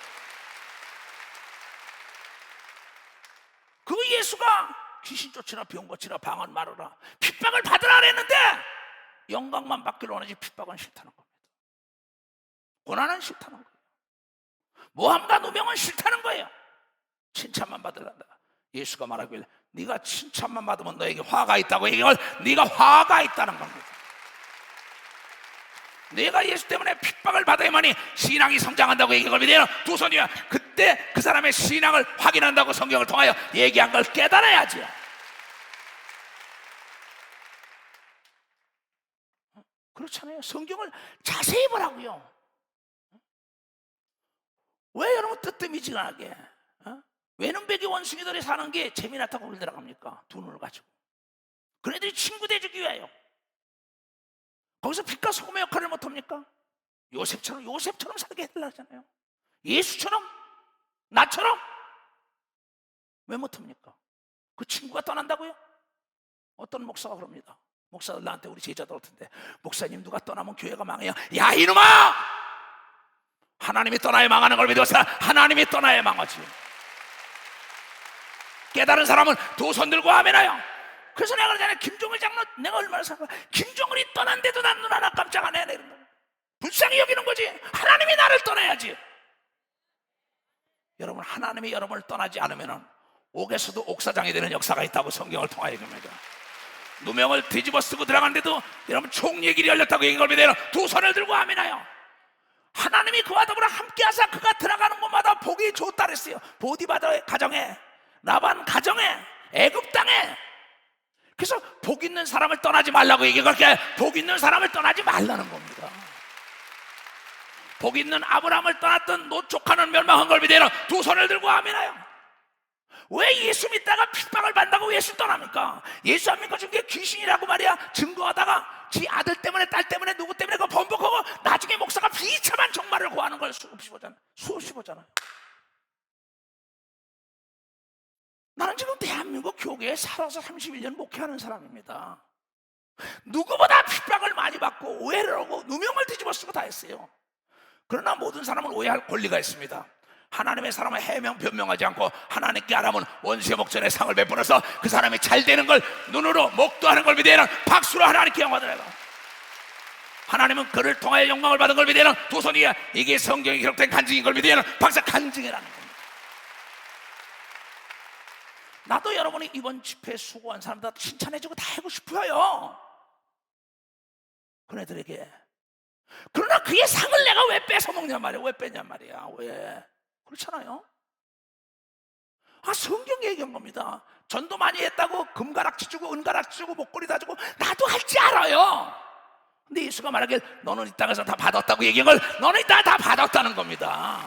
그 예수가 귀신 쫓으나 병 고치나 방언 말하라 핍박을 받으라 그랬는데 영광만 받기를 원하지 핍박은 싫다는 겁니다. 고난은 싫다는 거예요. 모함과 누명은 싫다는 거예요. 칭찬만 받으란다. 예수가 말하길 네가 칭찬만 받으면 너에게 화가 있다고 얘기할, 네가 화가 있다는 겁니다. 내가 예수 때문에 핍박을 받아야만이 신앙이 성장한다고 얘기한 걸 믿어요. 두 손이야. 그때 그 사람의 신앙을 확인한다고 성경을 통하여 얘기한 걸 깨달아야지. 그렇잖아요. 성경을 자세히 보라고요. 왜 여러분 뜨뜻미지근하게 외눈배기 원숭이들이 사는 게 재미나다고 거길 들어갑니까? 두 눈을 가지고. 그네들이 친구 돼주기 위하여. 거기서 빛과 소금의 역할을 못합니까? 요셉처럼 살게 해달라잖아요. 예수처럼, 나처럼 왜 못합니까? 그 친구가 떠난다고요? 어떤 목사가 그럽니다. 목사들 나한테 우리 제자들 같은데 목사님 누가 떠나면 교회가 망해요. 야 이놈아! 하나님이 떠나야 망하는 걸 믿어서 하나님이 떠나야 망하지. 깨달은 사람은 두 손 들고 아멘하여. 그래서 내가 그러잖아요. 김종일 장로 내가 얼마나 사랑해. 김종일이 떠난데도 난 눈 하나 깜짝 안 해. 불쌍히 여기는 거지. 하나님이 나를 떠나야지. 여러분 하나님이 여러분을 떠나지 않으면 옥에서도 옥사장이 되는 역사가 있다고 성경을 통하여 얘기합니다. 누명을 뒤집어 쓰고 들어갔는데도 여러분 총리의 길이 열렸다고 얘기한 걸 믿어요. 두 손을 들고 아멘하여. 하나님이 그와 더불어 함께하사 그가 들어가는 곳마다 복이 좋다 그랬어요. 보디바더의 가정에, 라반 가정에, 애굽 땅에. 그래서 복 있는 사람을 떠나지 말라고 얘기한 게 복 있는 사람을 떠나지 말라는 겁니다. 복 있는 아브라함을 떠났던 롯 조카는 멸망한 걸 믿어요. 두 손을 들고 아멘하여. 왜 예수 믿다가 핍박을 받는다고 예수 떠납니까? 예수 안 믿고 중에 귀신이라고 말이야 증거하다가 지 아들 때문에 딸 때문에 누구 때문에 그거 번복하고 나중에 목사가 비참한 종말을 구하는 걸 수없이 보잖아요. 나는 지금 대한민국 교계에 살아서 31년 목회하는 사람입니다. 누구보다 핍박을 많이 받고 오해를 하고 누명을 뒤집어 쓰고 다 했어요. 그러나 모든 사람은 오해할 권리가 있습니다. 하나님의 사람은 해명 변명하지 않고 하나님께 아람은 원수의 목전에 상을 베풀어서 그 사람이 잘 되는 걸 눈으로 목도하는 걸 믿어야 하는 박수로 하나님께 영광을 하나님은 그를 통하여 영광을 받은 걸 믿어야 하는 두 손이야. 이게 성경에 기록된 간증인 걸 믿어야 하는 박사 간증이라는 겁니다. 나도 여러분이 이번 집회에 수고한 사람들 칭찬해주고 다 하고 싶어요. 그네들에게. 그러나 그의 상을 내가 왜 뺏어먹냔 말이야. 왜 뺏냔 말이야. 왜? 그렇잖아요. 성경 얘기한 겁니다. 전도 많이 했다고 금가락지 주고 은가락지 주고 목걸이 다 주고 나도 할 줄 알아요. 근데 예수가 말하길 너는 이 땅에서 다 받았다고 얘기한 걸 너는 이 땅에 다 받았다는 겁니다.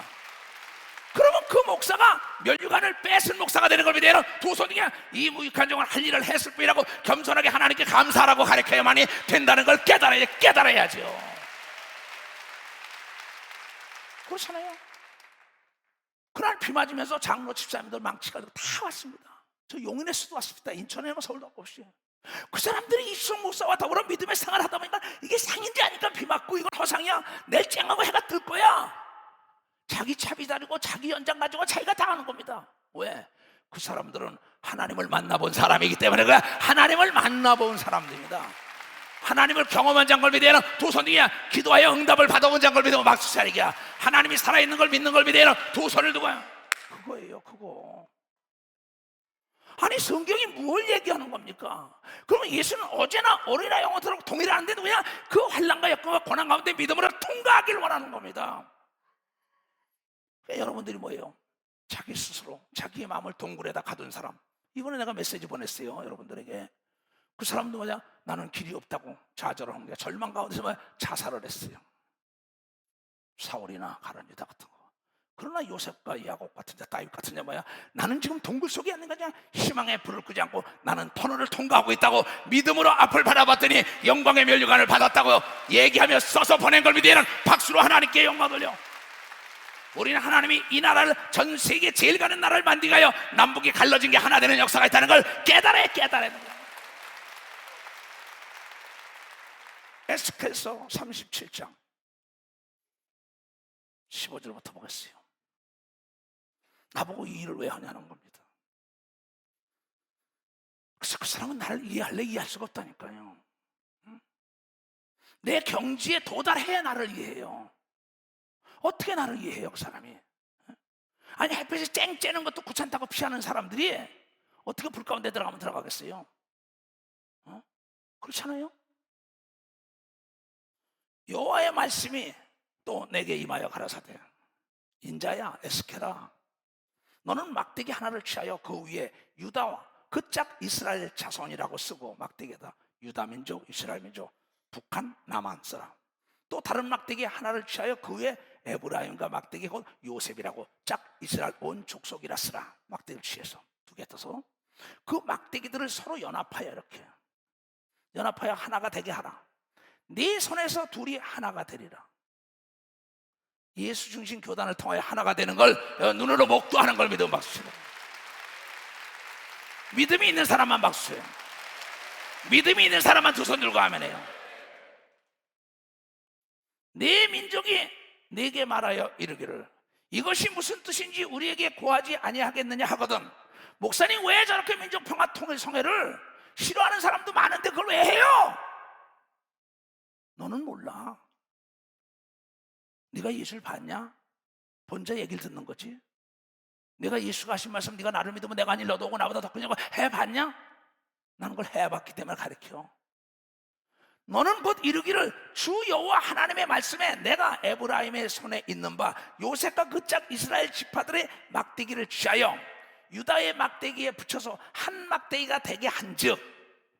그러면 그 목사가 멸류관을 뺏은 목사가 되는 걸 믿어요. 두 손이야. 이 무익한 종을 할 일을 했을 뿐이라고 겸손하게 하나님께 감사하라고 가르쳐야만이 된다는 걸 깨달아야죠. 그렇잖아요. 그날 비 맞으면서 장로 집사님들 망치가 다 왔습니다. 저 용인에서도 왔습니다. 인천에 서울도 없이. 그 사람들이 이수석 목사와 더불어 믿음의 생활을 하다 보니까 이게 상인지 아니까 비 맞고 이건 허상이야, 내일 쨍하고 해가 뜰 거야. 자기 차비 다리고 자기 연장 가지고 자기가 다 하는 겁니다. 왜? 그 사람들은 하나님을 만나본 사람이기 때문에 그래. 하나님을 만나본 사람들입니다. 하나님을 경험한 장걸 믿어야 두 손 위에 기도하여 응답을 받아본 장걸 믿어 박수 차리기야. 하나님이 살아있는 걸 믿는 걸 믿어야 두 손을 두고요. 그거예요, 그거. 아니 성경이 뭘 얘기하는 겁니까? 그러면 예수는 어제나 오늘이나 영원토록 동일한데 그냥 그 환난과 역경과 고난 가운데 믿음으로 통과하기를 원하는 겁니다. 여러분들이 뭐예요? 자기 스스로 자기의 마음을 동굴에다 가둔 사람. 이번에 내가 메시지 보냈어요, 여러분들에게. 그 사람도 뭐냐? 나는 길이 없다고 좌절을 합니다. 절망 가운데서 뭐야? 자살을 했어요. 사울이나 가룟 유다 같은 거. 그러나 요셉과 야곱 같은 자, 다윗 같은 자 뭐야? 나는 지금 동굴 속에 있는 거냐? 희망의 불을 끄지 않고 나는 터널을 통과하고 있다고 믿음으로 앞을 바라봤더니 영광의 면류관을 받았다고 얘기하며 써서 보낸 걸 믿으면 박수로 하나님께 영광 돌려. 우리는 하나님이 이 나라를 전 세계 제일 가는 나라를 만들게 하여 남북이 갈라진 게 하나 되는 역사가 있다는 걸 깨달아야 되는. 에스겔서 37장 15절부터 보겠어요. 나보고 이 일을 왜 하냐는 겁니다. 그래서 그 사람은 나를 이해할래? 이해할 수가 없다니까요. 내 경지에 도달해야 나를 이해해요. 어떻게 나를 이해해요, 그 사람이? 아니 햇빛이 쨍 쬐는 것도 귀찮다고 피하는 사람들이 어떻게 불 가운데 들어가면 들어가겠어요? 그렇잖아요? 여호와의 말씀이 또 내게 임하여 가라사대 인자야 에스겔아, 너는 막대기 하나를 취하여 그 위에 유다와 그 짝 이스라엘 자손이라고 쓰고, 막대기에다 유다 민족, 이스라엘 민족, 북한, 남한 써라. 또 다른 막대기 하나를 취하여 그 위에 에브라임과 막대기 곧 요셉이라고 짝 이스라엘 온 족속이라 쓰라. 막대기를 취해서 두 개 떠서 그 막대기들을 서로 연합하여 이렇게 연합하여 하나가 되게 하라. 네 손에서 둘이 하나가 되리라. 예수 중심 교단을 통하여 하나가 되는 걸 눈으로 목도하는 걸 믿으면 박수 쳐요. 믿음이 있는 사람만 박수 쳐요. 믿음이 있는 사람만 두 손 들고 아멘해요. 네 민족이 네게 말하여 이르기를 이것이 무슨 뜻인지 우리에게 고하지 아니하겠느냐 하거든. 목사님 왜 저렇게 민족 평화 통일 성회를 싫어하는 사람도 많은데 그걸 왜 해요? 너는 몰라. 네가 예수를 봤냐? 본자 얘기를 듣는 거지. 내가 예수가 하신 말씀 네가 나를 믿으면 내가 아닌 너도 오고 나보다 더 크냐고 해봤냐? 나는 그걸 해봤기 때문에 가르쳐. 너는 곧 이르기를 주 여호와 하나님의 말씀에 내가 에브라임의 손에 있는 바 요셉과 그 짝 이스라엘 지파들의 막대기를 취하여 유다의 막대기에 붙여서 한 막대기가 되게 한즉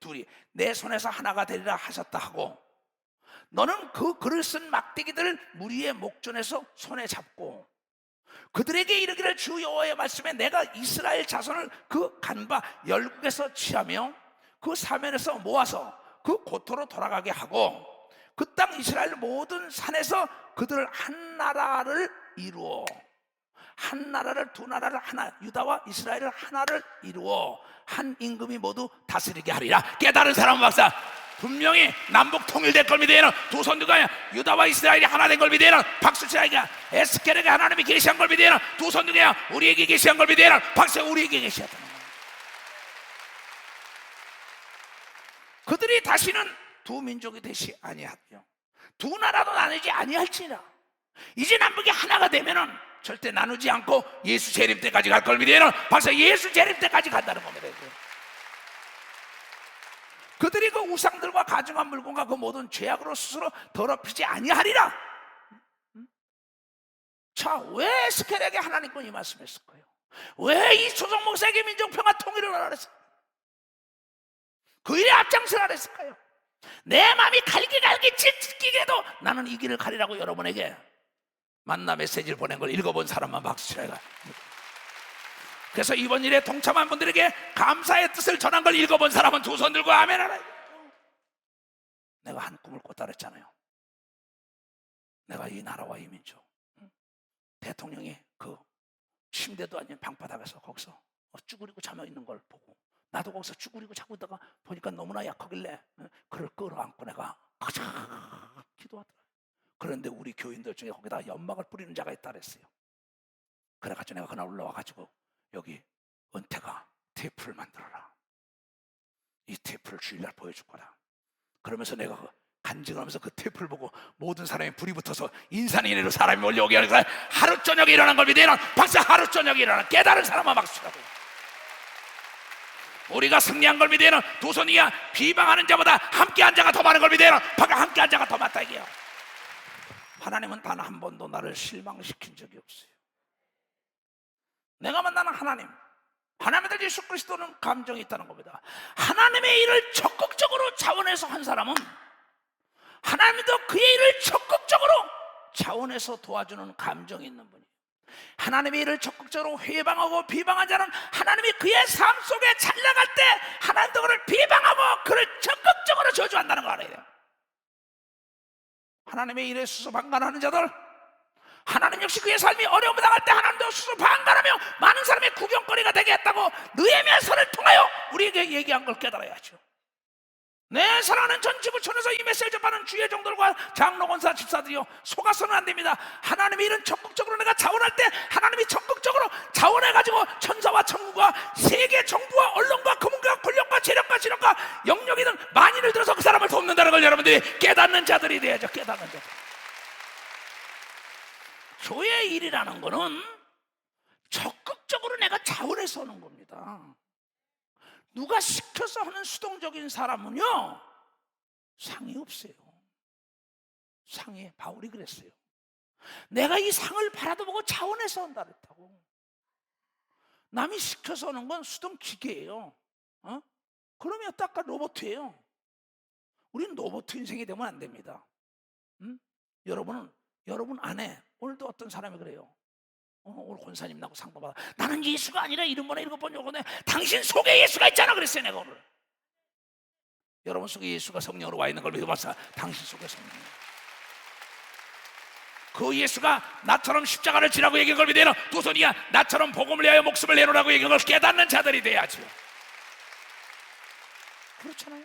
둘이 내 손에서 하나가 되리라 하셨다 하고, 너는 그 글을 쓴 막대기들을 무리의 목전에서 손에 잡고 그들에게 이르기를 주 여호와의 말씀에 내가 이스라엘 자손을 그 간바 열국에서 취하며 그 사면에서 모아서 그 고토로 돌아가게 하고 그 땅 이스라엘 모든 산에서 그들을 한 나라를 이루어, 한 나라를 두 나라를 하나, 유다와 이스라엘을 하나를 이루어 한 임금이 모두 다스리게 하리라. 깨달은 사람은 박사 분명히 남북 통일될 걸 믿어야 두 손 들고 유다와 이스라엘이 하나 된 걸 믿어야 박수 치라니까. 에스겔에게 하나님이 계시한 걸 믿어야 두 손 들고 우리에게 계시한 걸 믿어야 박수. 우리에게 계시했다. 그들이 다시는 두 민족이 되시 아니하며 두 나라도 나누지 아니할지라. 이제 남북이 하나가 되면은 절대 나누지 않고 예수 재림 때까지 갈 걸 믿어야 박수. 예수 재림 때까지 간다는 겁니다. 그들이 그 우상들과 가증한 물건과 그 모든 죄악으로 스스로 더럽히지 아니하리라. 자, 왜 에스겔에게 하나님께서 이 말씀했을까요? 왜 이 조성 목사에게 민족평화 통일을 원하랬을까요? 그 일에 앞장서라 했을까요? 내 마음이 갈기갈기 찢기게도 나는 이 길을 가리라고 여러분에게 만나 메시지를 보낸 걸 읽어본 사람만 박수 쳐라. 그래서 이번 일에 동참한 분들에게 감사의 뜻을 전한 걸 읽어본 사람은 두 손 들고 아멘 하라. 내가 한 꿈을 꿨다 그랬잖아요. 내가 이 나라와 이 민족, 대통령이 그 침대도 아닌 방바닥에서 거기서 쭈그리고 잠어 있는 걸 보고 나도 거기서 쭈그리고 자고 있다가 보니까 너무나 약하길래 그를 끌어안고 내가 가자 기도하더라. 그런데 우리 교인들 중에 거기다 연막을 뿌리는 자가 있다 그랬어요. 그래가지고 내가 그날 올라와가지고 여기 은퇴가 테이프를 만들어라. 이 테이프를 주일날 보여줄 거라. 그러면서 내가 간증하면서 그 테이프를 보고 모든 사람이 불이 붙어서 인산인해로 사람이 몰려오게 하는 거야. 하루 저녁에 일어난 걸 믿으면 박사 하루 저녁에 일어난 깨달은 사람만 박수라고. 우리가 승리한 걸 믿으면 도선이야 비방하는 자보다 함께한 자가 더 많은 걸 믿으면 함께한 자가 더 많다 이게요. 하나님은 단 한 번도 나를 실망시킨 적이 없어요. 내가 만나는 하나님의 아들 예수 그리스도는 감정이 있다는 겁니다. 하나님의 일을 적극적으로 자원해서 한 사람은 하나님도 그의 일을 적극적으로 자원해서 도와주는 감정이 있는 분이에요. 하나님의 일을 적극적으로 회방하고 비방한 자는 하나님이 그의 삶 속에 잘 나갈 때 하나님도 그를 비방하고 그를 적극적으로 저주한다는 거 알아야 돼요. 하나님의 일에 수수방관하는 자들, 하나님 역시 그의 삶이 어려움을 당할 때 하나님도 수수방관하며 많은 사람의 구경거리가 되게 했다고 느헤미야서를 통하여 우리에게 얘기한 걸 깨달아야죠. 내 사랑하는 전 지구촌에서 이 메시지를 접하는 주의 종들과 장로, 권사, 집사들이요, 속아서는 안 됩니다. 하나님의 일은 적극적으로 내가 자원할 때 하나님이 적극적으로 자원해가지고 천사와 천국과 세계 정부와 언론과 금융과 권력과 재력과 지력과 영역이든 만인을 들어서 그 사람을 돕는다는 걸 여러분들이 깨닫는 자들이 돼야죠. 깨닫는 자들. 교회의 일이라는 거는 적극적으로 내가 자원해서 하는 겁니다. 누가 시켜서 하는 수동적인 사람은요 상이 없어요. 상이 바울이 그랬어요. 내가 이 상을 바라도 보고 자원해서 한다 그랬다고. 남이 시켜서 하는 건 수동 기계예요. 그러면 딱 로봇이에요. 우리는 로봇 인생이 되면 안 됩니다. 여러분 안에 오늘도 어떤 사람이 그래요. 오늘 권사님 나고 상담받아. 나는 예수가 아니라 이름번에 7번 요거네. 당신 속에 예수가 있잖아 그랬어요 내가 오늘. 여러분 속에 예수가 성령으로 와 있는 걸 믿어봤어. 당신 속에 성령. 그 예수가 나처럼 십자가를 지라고 얘기한 걸 믿어요. 도선이야 나처럼 복음을 위하여 목숨을 내놓으라고 얘기한 걸 깨닫는 자들이 돼야죠. 그렇잖아요.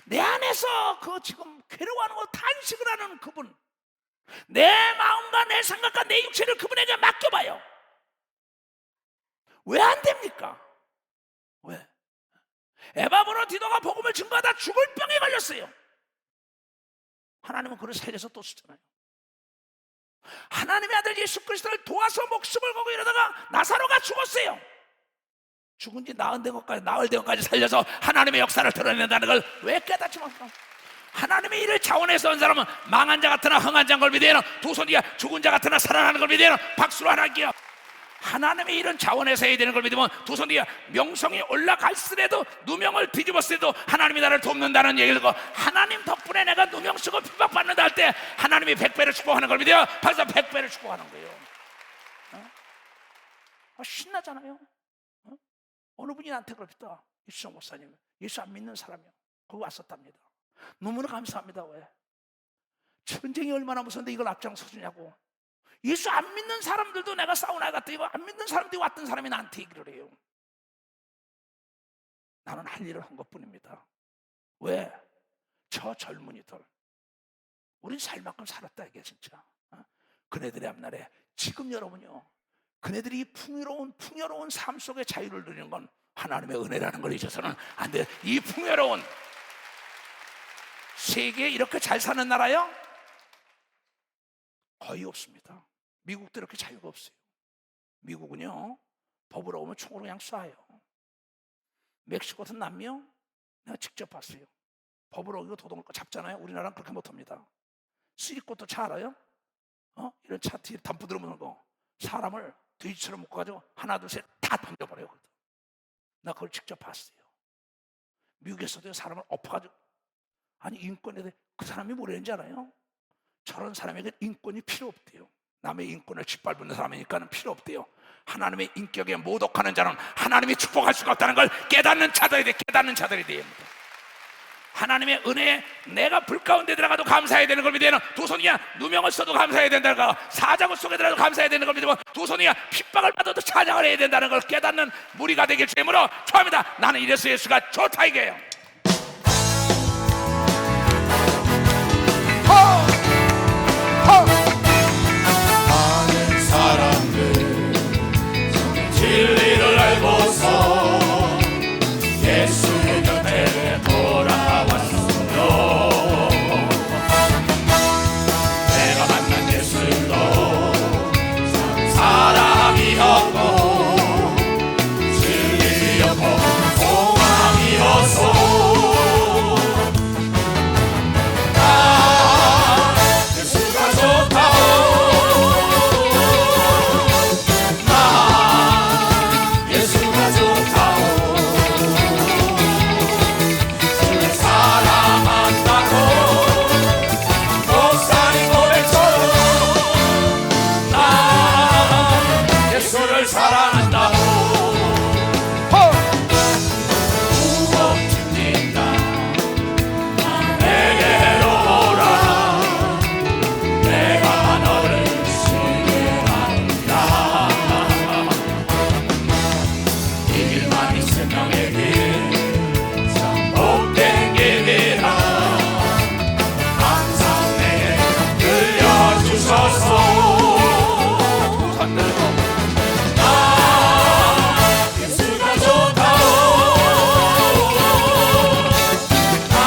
내 안에서 그 지금 괴로워하는 거 탄식을 하는 그분, 내 마음과 내 생각과 내 육체를 그분에게 맡겨봐요. 왜 안 됩니까? 왜? 에바브로 디도가 복음을 증거하다 죽을 병에 걸렸어요. 하나님은 그를 살려서 또 쓰잖아요. 하나님의 아들 예수 그리스도를 도와서 목숨을 걸고 이러다가 나사로가 죽었어요. 죽은 지 나흘 된 것까지 살려서 하나님의 역사를 드러낸다는 걸 왜 깨닫지 못합니까? 하나님의 일을 자원해서 한 사람은 망한 자 같으나 흥한 자인 걸 믿어요. 도선이가 죽은 자 같으나 살아나는 걸 믿어요. 박수로 하나님께요. 하나님의 일은 자원해서 해야 되는 걸 믿으면 도선이가 명성이 올라갈수라도 누명을 뒤집었을 때도 하나님이 나를 돕는다는 얘기를 듣고 하나님 덕분에 내가 누명 쓰고 핍박받는다 할 때 하나님이 100배를 축복하는 걸 믿어요. 벌써 100배를 축복하는 거예요. 신나잖아요. 어느 분이 나한테 그럽니다. 이수정 목사님 예수 안 믿는 사람이요 거기 왔었답니다. 너무나 감사합니다. 왜? 전쟁이 얼마나 무서운데 이걸 앞장서 주냐고. 예수 안 믿는 사람들도 내가 사우나에 갔다 이거 안 믿는 사람들이 왔던 사람이 나한테 얘기를 해요. 나는 할 일을 한 것뿐입니다. 왜? 저 젊은이들 우린 살 만큼 살았다 이게 진짜. 그네들의 앞날에 지금 여러분요 그네들이 풍요로운 삶 속에 자유를 누리는 건 하나님의 은혜라는 걸 잊어서는 안 돼요. 이 풍요로운 세계에 이렇게 잘 사는 나라요? 거의 없습니다. 미국도 이렇게 자유가 없어요. 미국은요 법으로 오면 총으로 그냥 쏴요. 멕시코 같은 남미요 내가 직접 봤어요. 법으로 이거 도둑을 잡잖아요. 우리나라는 그렇게 못합니다. 쓰리꽃도 차 알아요? 이런 차 뒤에 담프 들어오는 거 사람을 돼지처럼 묶어가지고 하나 둘 셋 다 던져버려요. 나 그걸 직접 봤어요. 미국에서도 사람을 엎어가지고 아니 인권에 대해 그 사람이 뭐라는지 알아요? 저런 사람에게 인권이 필요 없대요. 남의 인권을 짓밟는 사람이니까는 필요 없대요. 하나님의 인격에 모독하는 자는 하나님이 축복할 수가 없다는 걸 깨닫는 자들이 돼야 합니다. 하나님의 은혜에 내가 불 가운데 들어가도 감사해야 되는 걸 믿어야 되는 두 손이야. 누명을 써도 감사해야 된다는 거, 사자굴 속에 들어가도 감사해야 되는 걸 믿고 두 손이야. 핍박을 받아도 찬양을 해야 된다는 걸 깨닫는 무리가 되길 주님으로 축원합니다. 나는 이래서 예수가 좋다 이게요. 많은 사람들 진리를 알고서 예수 곁에 돌아왔어요. 내가 만난 예수도 참 사랑이었고 진리였고 소망이었어. 예수가 좋다고 예수가 좋다고 주를 사랑한다고 목사님 고백처럼 나 예수를 사랑한다고 무겁 죽는다 내게로 오라 내가 너를 쉬게 한다. 이 길만이 생명의 길, 참 복된 길이라 항상 내게 들려주셔서 나 예수가 좋다고 나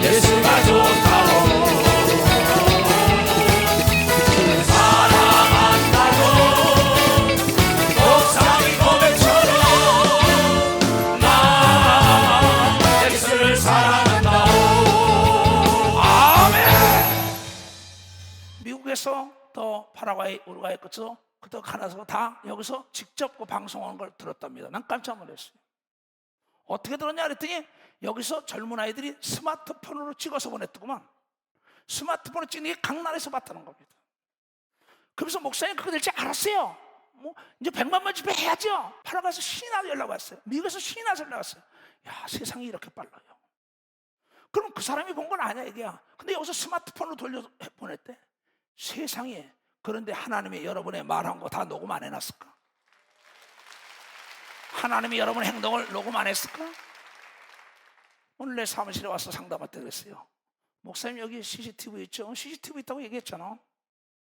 예수가 좋다고 주를 사랑한다고 목사님 고백처럼 나 예수를 사랑한다고. 아멘. 미국에서 또 파라과이, 우루과이 끝에서 그때 가나서 다 여기서 직접 그 방송하는 걸 들었답니다. 난 깜짝 놀랐어요. 어떻게 들었냐 그랬더니 여기서 젊은 아이들이 스마트폰으로 찍어서 보냈더구만. 스마트폰으로 찍는 게 각 나라에서 봤다는 겁니다. 그래서 목사님 그거 될지 알았어요. 뭐 이제 100만만 집회해야죠. 파라과이에서 신이 나서 연락 왔어요. 미국에서 신이 나서 연락 왔어요. 야, 세상이 이렇게 빨라요. 그럼 그 사람이 본 건 아니야 이게야. 근데 여기서 스마트폰으로 돌려 보냈대. 세상에. 그런데 하나님이 여러분의 말한 거 다 녹음 안 해놨을까? 하나님이 여러분의 행동을 녹음 안 했을까? 오늘 내 사무실에 와서 상담할 때 그랬어요. 목사님 여기 CCTV 있죠? CCTV 있다고 얘기했잖아.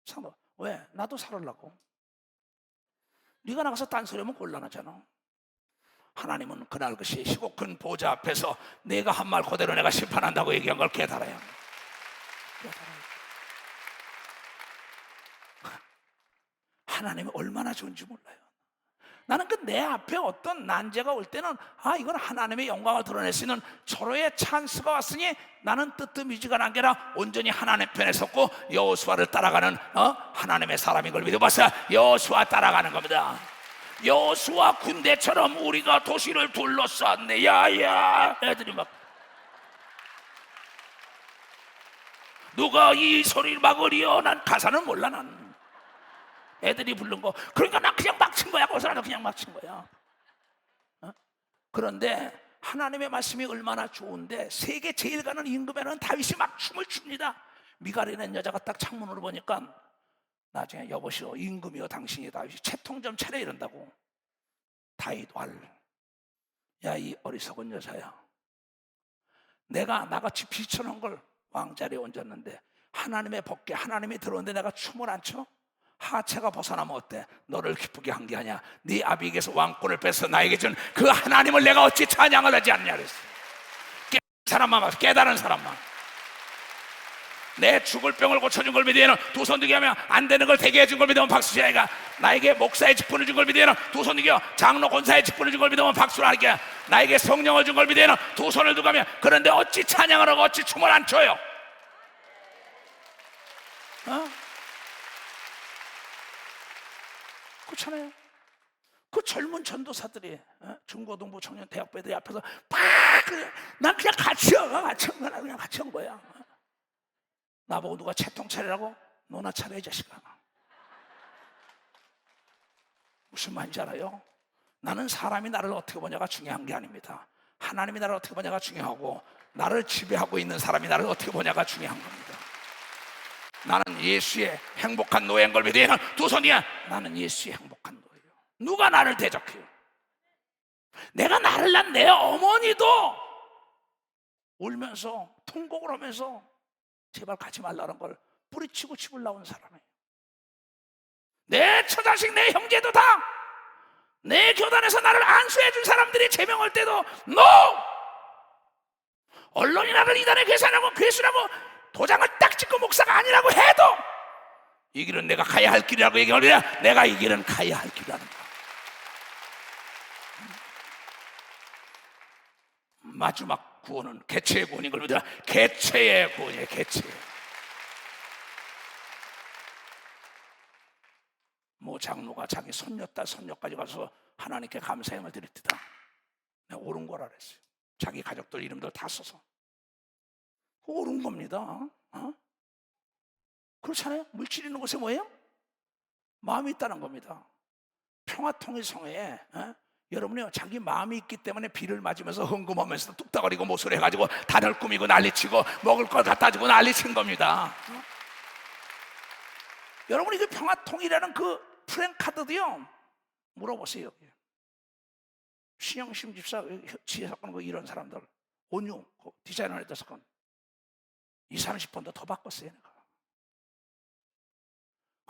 상담. 왜? 나도 살으려고. 네가 나가서 딴소리하면 곤란하잖아. 하나님은 그날 그시 시국큰 보좌 앞에서 내가 한 말 그대로 내가 심판한다고 얘기한 걸 깨달아야 합니다. 하나님이 얼마나 좋은지 몰라요. 나는 그 내 앞에 어떤 난제가 올 때는 이건 하나님의 영광을 드러낼 수 있는 절호의 찬스가 왔으니 나는 뜨뜻미지근한 게 아니라 온전히 하나님 편에 섰고 여호수아를 따라가는 하나님의 사람인 걸 믿어봤어요. 여호수아 따라가는 겁니다. 여호수아 군대처럼 우리가 도시를 둘러쌌네. 야야 애들이 막 누가 이 소리를 막으리요? 난 가사는 몰라. 난 애들이 부른 거. 그러니까 난 그냥 막 친 거야. 거기서 나도 그냥 막 친 거야. 그런데 하나님의 말씀이 얼마나 좋은데 세계 제일 가는 임금에는 다윗이 막 춤을 춥니다. 미갈이라는 여자가 딱 창문으로 보니까 나중에 여보시오 임금이여 당신이 다윗이 채통 좀 차려 이런다고. 다윗 왈. 야 이 어리석은 여자야. 내가 나같이 비천한 걸 왕자리에 얹었는데 하나님의 법궤 하나님이 들어오는데 내가 춤을 안 춰? 하체가 벗어나면 어때? 너를 기쁘게 한 게 아니야. 네 아비에게서 왕권을 뺏어 나에게 준 그 하나님을 내가 어찌 찬양을 하지 않냐 그랬어. 깨달은 사람만, 깨달은 사람만. 내 죽을 병을 고쳐준 걸 믿으면 두 손 들게 하면 안 되는 걸 되게 해준 걸 믿으면 박수치라. 아이가 나에게 목사의 직분을 준 걸 믿으면 두 손 들게 장로 권사의 직분을 준 걸 믿으면 박수를 하니까 나에게 성령을 준 걸 믿으면 두 손을 들고 하면 그런데 어찌 찬양을 하고 어찌 춤을 안 춰요? 그렇잖아요. 그 젊은 전도사들이 중고등부 청년 대학배들이 앞에서 난 그냥 같이 온 거야. 그냥 같이 온 거야. 나보고 누가 채통 차리라고? 너나 차려 이 자식아. 무슨 말인지 알아요? 나는 사람이 나를 어떻게 보냐가 중요한 게 아닙니다. 하나님이 나를 어떻게 보냐가 중요하고 나를 지배하고 있는 사람이 나를 어떻게 보냐가 중요한 겁니다. 나는 예수의 행복한 노예인 걸 믿어요. 두 손이야. 나는 예수의 행복한 노예예요. 누가 나를 대적해요? 내가 나를 낳은 내 어머니도 울면서 통곡을 하면서 제발 가지 말라는 걸 뿌리치고 집을 나온 사람이에요. 내 처자식 내 형제도 다 내 교단에서 나를 안수해 준 사람들이 제명할 때도 NO! 언론이 나를 이단에 괴수라고 도장을 딱 찍고 목사가 아니라고 해도 이 길은 내가 가야 할 길이라고 얘기하느냐. 내가 이 길은 가야 할 길이라는 거야. 마지막 구원은 개체의 구원인 걸 믿어라. 개체의 구원이에요. 개체. 뭐 장로가 자기 손녀딸 손녀까지 가서 하나님께 감사함을 드렸다. 내가 옳은 거라 그랬어요. 자기 가족들 이름들 다 써서. 옳은 겁니다. 그렇잖아요. 물질 있는 곳에 뭐예요? 마음이 있다는 겁니다. 평화통일성회에 여러분이요, 자기 마음이 있기 때문에 비를 맞으면서 흥금하면서 뚝딱거리고 모소리 해가지고 단을 꾸미고 난리치고 먹을 걸 갖다 주고 난리친 겁니다. 여러분이 그 평화통일이라는 그 프랭카드도요, 물어보세요. 신영심 집사 지혜 사건 그 이런 사람들 온유 그 디자이너를 했던 사건 20-30번도 더 바꿨어요. 내가.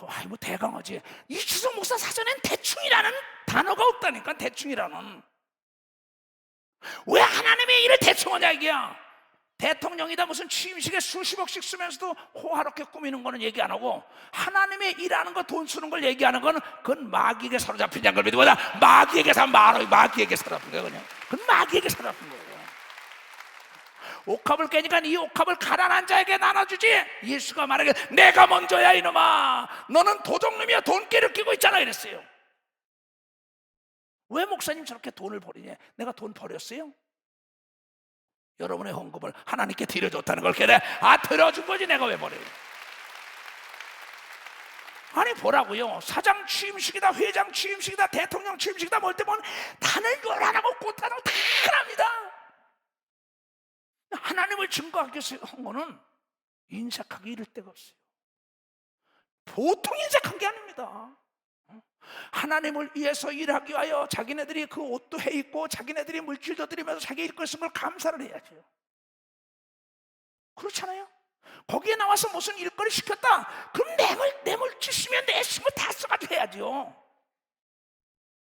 아이 뭐 대강하지. 이주성 목사 사전엔 대충이라는 단어가 없다니까. 대충이라는. 왜 하나님의 일을 대충하냐 이게야. 대통령이다 무슨 취임식에 수십억씩 쓰면서도 호화롭게 꾸미는 거는 얘기 안 하고 하나님의 일하는 거 돈 쓰는 걸 얘기하는 거는 그건 마귀에게 사로잡힌 걸 믿고 마귀에게 마귀에게 사로잡힌 거예요. 그냥 그건 마귀에게 사로잡힌 거예요. 옥합을 깨니까 이 옥합을 가난한 자에게 나눠주지. 예수가 말하길 내가 먼저야 이놈아. 너는 도둑놈이야. 돈깨를 끼고 있잖아 이랬어요. 왜 목사님 저렇게 돈을 버리냐. 내가 돈 버렸어요? 여러분의 헌금을 하나님께 드려줬다는 걸 깨래. 드려준 거지 내가 왜 버려요. 아니 보라고요. 사장 취임식이다 회장 취임식이다 대통령 취임식이다 뭘 때 보면 단을 요란하고 꽃단하고 다 합니다. 하나님을 증거하기 위해서 한 거는 인색하기 이를 데가 없어요. 보통 인색한 게 아닙니다. 하나님을 위해서 일하기 위하여 자기네들이 그 옷도 해 입고 자기네들이 물질도 드리면서 자기 일걸 쓴 걸 감사를 해야죠. 그렇잖아요. 거기에 나와서 무슨 일거리 시켰다. 그럼 내 물질 쓰면 내 쓰면 다 써가지고 해야죠.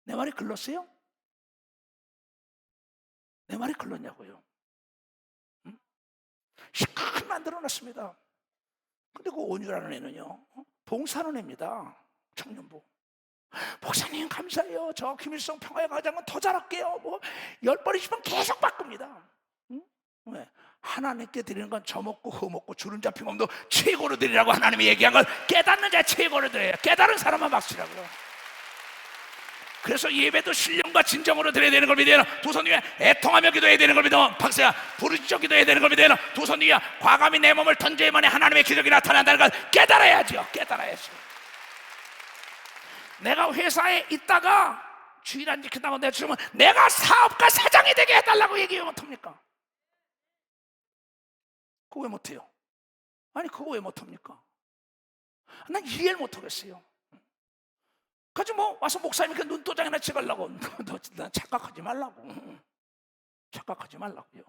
내 말이 글렀어요? 내 말이 글렀냐고요. 시크하게 만들어놨습니다. 근데 그 온유라는 애는요 봉사하는 애입니다. 청년부. 목사님 감사해요. 저 김일성 평화의 과장은 더 잘할게요. 뭐 10번이시면 계속 바꿉니다. 왜? 하나님께 드리는 건 저먹고 허먹고 주름 잡힌 몸도 최고로 드리라고 하나님이 얘기한 걸 깨닫는 자 최고로 드려요. 깨달은 사람만 박수라고요. 그래서 예배도 신령과 진정으로 드려야 되는 걸 믿어요. 두 손 위에 애통하며 기도해야 되는 걸 믿어. 박사야 부르짖어 기도해야 되는 걸 믿어요. 두 손 위에 과감히 내 몸을 던져야만이 하나님의 기적이 나타난다는 걸 깨달아야죠. 깨달아야죠. 내가 회사에 있다가 주일 안 지킨다고 내주면 내가 사업가 사장이 되게 해달라고 얘기해 못합니까? 그거 왜 못해요? 아니 그거 왜 못합니까? 난 이해를 못하겠어요. 그래서 뭐 와서 목사님이 그 눈도장이나 찍으려고 너 착각하지 말라고. 착각하지 말라고요.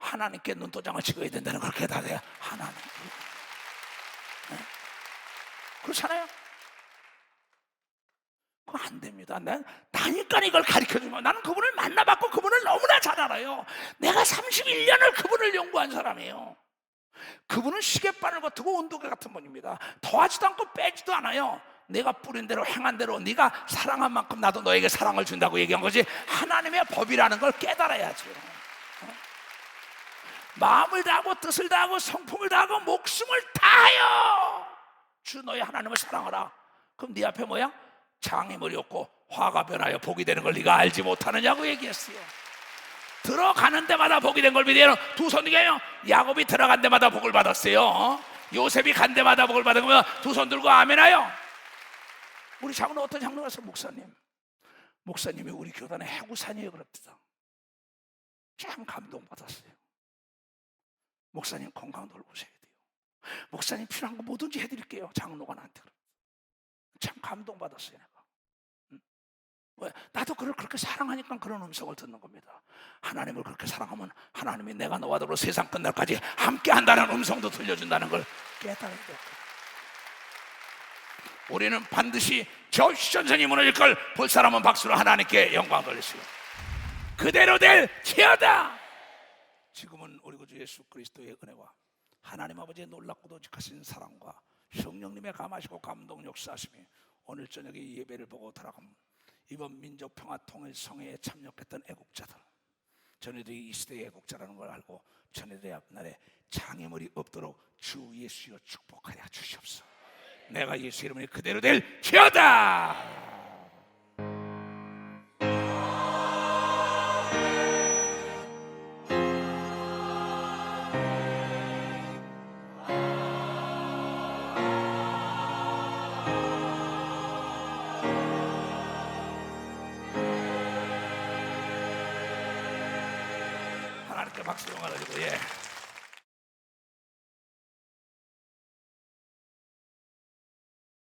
하나님께 눈도장을 찍어야 된다는 걸 깨달아야 하나님. 그렇잖아요. 그거 안 됩니다. 난 다니까 이걸 가르쳐주면 나는 그분을 만나봤고 그분을 너무나 잘 알아요. 내가 31년을 그분을 연구한 사람이에요. 그분은 시계바늘 같고 온도계 같은 분입니다. 더하지도 않고 빼지도 않아요. 내가 뿌린 대로 행한 대로 네가 사랑한 만큼 나도 너에게 사랑을 준다고 얘기한 거지. 하나님의 법이라는 걸 깨달아야죠. 마음을 다하고 뜻을 다하고 성품을 다하고 목숨을 다하여 주 너의 하나님을 사랑하라. 그럼 네 앞에 뭐야? 장애물이 없고 화가 변하여 복이 되는 걸 네가 알지 못하느냐고 얘기했어요. 들어가는 데마다 복이 된 걸 믿어요. 두 손이게요. 야곱이 들어간 데마다 복을 받았어요. 요셉이 간 데마다 복을 받은 거면 두 손 들고 아멘하여. 우리 장로 어떤 장로 가서 목사님이 우리 교단의 해구산이에요 그럽니다. 참 감동받았어요. 목사님 건강 돌보셔야 돼요. 목사님 필요한 거 뭐든지 해드릴게요. 장로가 나한테. 참 감동받았어요. 내가. 왜? 나도 그를 그렇게 사랑하니까 그런 음성을 듣는 겁니다. 하나님을 그렇게 사랑하면 하나님이 내가 너와 더불어 세상 끝날까지 함께 한다는 음성도 들려준다는 걸 깨달아야 돼요. 우리는 반드시 저 시전선이 무너질 걸 볼 사람은 박수로 하나님께 영광 돌리세요. 그대로 될지어다. 지금은 우리 구주 예수 그리스도의 은혜와 하나님 아버지의 놀랍고도 지하신 사랑과 성령님의 감하시고 감동 역사하심이 오늘 저녁에 이 예배를 보고 돌아가면 이번 민족평화통일성회에 참여했던 애국자들, 전에들이 이 시대의 애국자라는 걸 알고 전에들의 앞날에 장애물이 없도록 주 예수여 축복하여 주시옵소서. 내가 예수 이름으로 그대로 될지어다. 하나님께 박수 영광 드리고